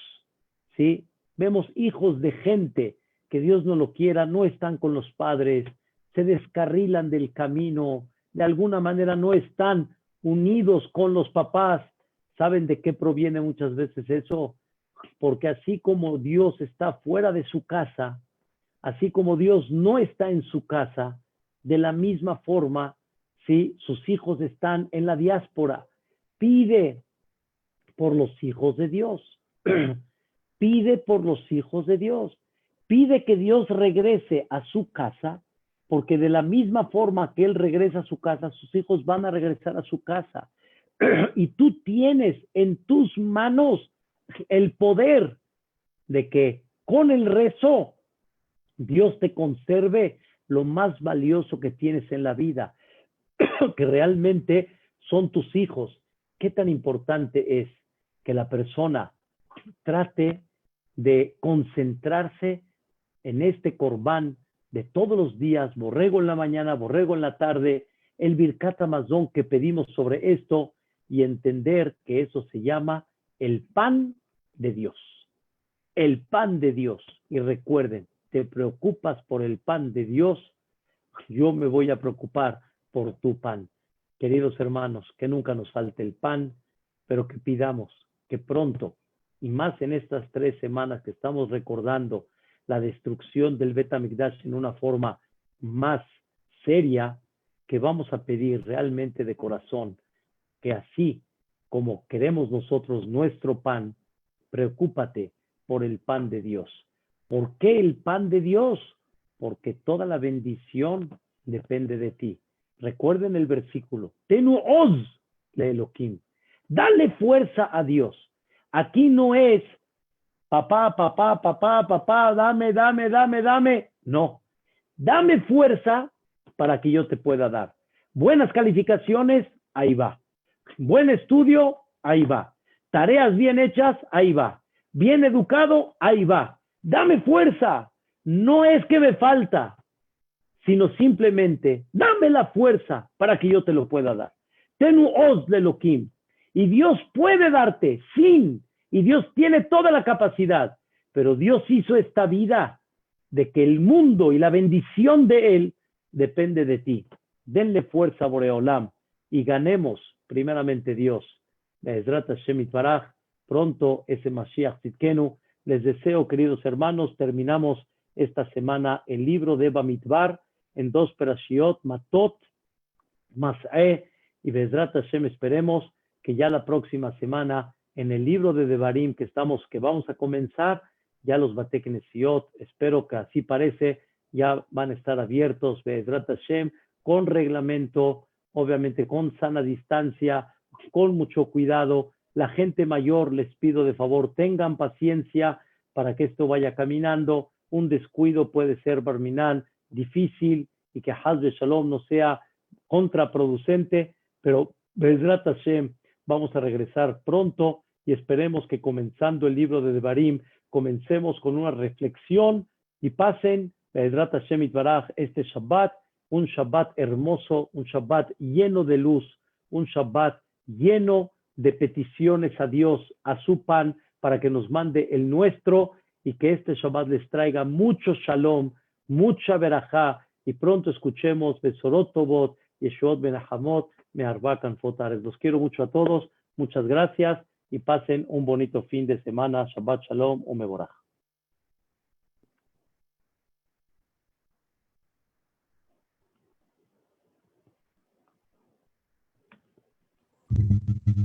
¿sí? Vemos hijos de gente que Dios no lo quiera, no están con los padres, se descarrilan del camino, de alguna manera no están unidos con los papás. ¿Saben de qué proviene muchas veces eso? Porque así como Dios está fuera de su casa, así como Dios no está en su casa, de la misma forma, ¿sí? Sus hijos están en la diáspora. Pide por los hijos de Dios. Pide por los hijos de Dios. Pide que Dios regrese a su casa, porque de la misma forma que Él regresa a su casa, sus hijos van a regresar a su casa. Y tú tienes en tus manos el poder de que con el rezo Dios te conserve lo más valioso que tienes en la vida, que realmente son tus hijos. ¿Qué tan importante es que la persona trate de concentrarse en este corbán de todos los días, borrego en la mañana, borrego en la tarde, el Birkat Hamazon que pedimos sobre esto y entender que eso se llama el pan de Dios? El pan de Dios. Y recuerden, te preocupas por el pan de Dios, yo me voy a preocupar por tu pan. Queridos hermanos, que nunca nos falte el pan, pero que pidamos que pronto, y más en estas 3 semanas que estamos recordando la destrucción del Bet HaMikdash en una forma más seria, que vamos a pedir realmente de corazón, que así como queremos nosotros nuestro pan, preocúpate por el pan de Dios. ¿Por qué el pan de Dios? Porque toda la bendición depende de ti. Recuerden el versículo, Tenu Oz le Elohim. Dale fuerza a Dios. Aquí no es papá, dame. No. Dame fuerza para que yo te pueda dar. Buenas calificaciones, ahí va. Buen estudio, ahí va. Tareas bien hechas, ahí va. Bien educado, ahí va. Dame fuerza. No es que me falta, sino simplemente dame la fuerza para que yo te lo pueda dar. Tenu oz de Elohim. Y Dios puede darte, sin. Y Dios tiene toda la capacidad. Pero Dios hizo esta vida de que el mundo y la bendición de Él depende de ti. Denle fuerza a Boreolam y ganemos primeramente Dios. Be'ezrat Hashem Yitbaraj, pronto ese Mashiach Tzidkenu. Les deseo, queridos hermanos, terminamos esta semana el libro de Bamidbar en 2 Perashiot, Matot, Mas'e, y Be'ezrat Hashem esperemos que ya la próxima semana en el libro de Devarim que vamos a comenzar, ya los Batei Knesiot, espero que así parece, ya van a estar abiertos, Be'ezrat Hashem, con reglamento, obviamente con sana distancia, con mucho cuidado. La gente mayor, les pido de favor, tengan paciencia para que esto vaya caminando. Un descuido puede ser, Barminan, difícil y que Haz de Shalom no sea contraproducente, pero Be'ezrat Hashem, vamos a regresar pronto y esperemos que comenzando el libro de Devarim, comencemos con una reflexión y pasen, Be'ezrat Hashem Yitbaraj, este Shabbat, un Shabbat hermoso, un Shabbat lleno de luz, un Shabbat lleno de peticiones a Dios, a su pan, para que nos mande el nuestro y que este Shabbat les traiga mucho Shalom, mucha verajá y pronto escuchemos Besorot Tovot, Yeshuot Benahamot, Me'arba Kanfot Haaretz. Los quiero mucho a todos, muchas gracias y pasen un bonito fin de semana. Shabbat Shalom, Umeborach.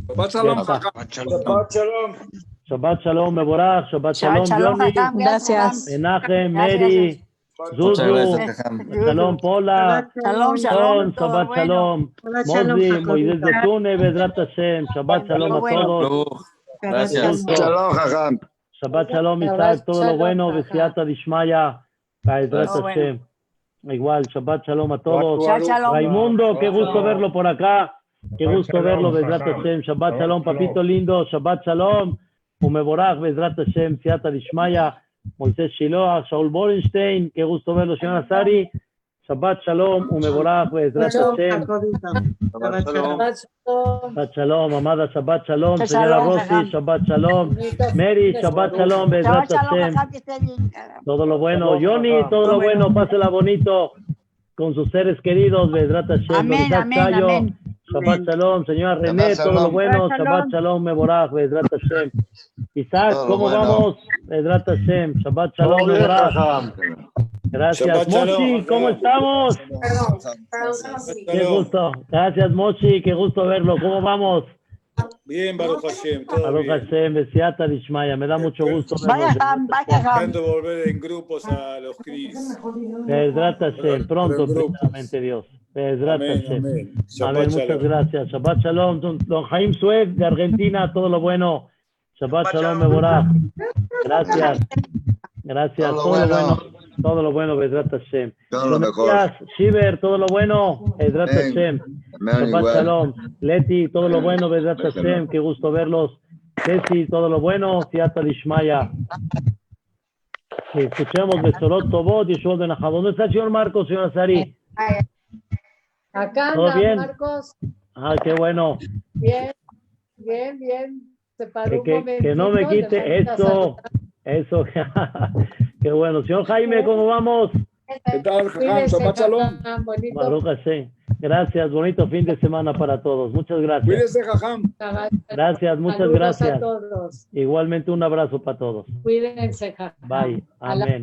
Shabbat Shalom. Shabbat Shalom. Shabbat Shalom, Meborach. Shabbat Shalom, Johnny. Gracias. Menachem, Mary, Zuzu, Shalom, Pola, Shalom, shalom. todo Shabbat bueno. Shalom, Mozi, Moisés de Tune, Bezrat Hashem, Shabbat Shalom a todos. Gracias. Shalom, Jajam. Shabbat Shalom, Isaac, todo lo bueno, Besiata Dishmaya, Bezrat Todo bueno. Hashem. Igual, Shabbat Shalom a todos. Shalom. Raimundo, qué gusto verlo por acá. Qué gusto verlo, Bezrat Hashem. Shabbat Shalom, papito lindo. Shabbat Shalom. Umeborach, Bezrat Hashem, Siata Dishmaya. Moisés Shiloh, Shaul Borenstein. Qué gusto verlo, señora Sari. Shabbat Shalom, Umeborach, Bezrat Hashem. Shabbat Shalom, amada Shabbat Shalom. Shabbat Señora Shalom, Rossi, Jajam. Shabbat Shalom. Mary, Shabbat Shalom, Bezrat Shabbat shalom, Hashem. Jajam, que esté bien. Todo lo bueno. Johnny, todo lo bueno. Pásela bonito con sus seres queridos. Bezrat Hashem. Amén, Isaac amén, Tayo. amén. Shabbat Shalom. Señora René, Shabbat todo lo Shalom. bueno. Shabbat Shabbat Shalom. Meborach. Bezrat Hashem. Isaac, Todo lo ¿cómo bueno. vamos? Bezrat Hashem. Shabbat Shalom. Todo bien, Meborach. Jajam. Gracias. Shabbat Shalom. Mochi, ¿cómo estamos? Qué gusto. Gracias, Mochi. Qué gusto verlo. ¿Cómo vamos? Bien, Baruch Hashem, todo Baruch bien. Hashem. Besiata Dishmaya. Me da mucho gusto Vaya, verlo. Jajam, vaya, Jajam. Tratando de volver en grupos a los Cris. Bezrat Hashem. Pronto, Pero- primeramente Dios. Bezrat Amén, Hashem. amén. Amén, Shabbat muchas Shalom. gracias. Shabbat Shalom, don Jaime Suez de Argentina, todo lo bueno. Shabbat Shalom, Meborach. Gracias. Gracias, Todo lo bueno. todo lo bueno, Bezrat Hashem. Todo lo mejor. Gracias, Shiver, todo lo bueno, Bezrat Amén. Hashem. Amén, Shabbat igual. Shalom. Leti, todo lo bueno, Bezrat Hashem. Qué gusto verlos. Ceci, todo lo bueno, Siata Dishmaya. Que escuchemos Besorot Tovot y Yeshua Ben Ajabot. ¿Dónde está el señor Marcos, señora Sari? Acá ¿Todo anda, bien? Marcos. Ah, qué bueno. Bien, bien, bien. Se paró un Que no me momentito, quite le falta eso. Eso. Qué bueno. Señor Jaime, ¿cómo vamos? ¿Qué tal, Jajam? Cuídese, Shabbat Shalom. Jajam, bonito. Baruch Hashem. Gracias. Bonito fin de semana para todos. Muchas gracias. Cuídese, Jajam. Gracias, muchas Saludos gracias. a todos. Igualmente un abrazo para todos. Cuídense, Jajam. Bye. A la- Amén.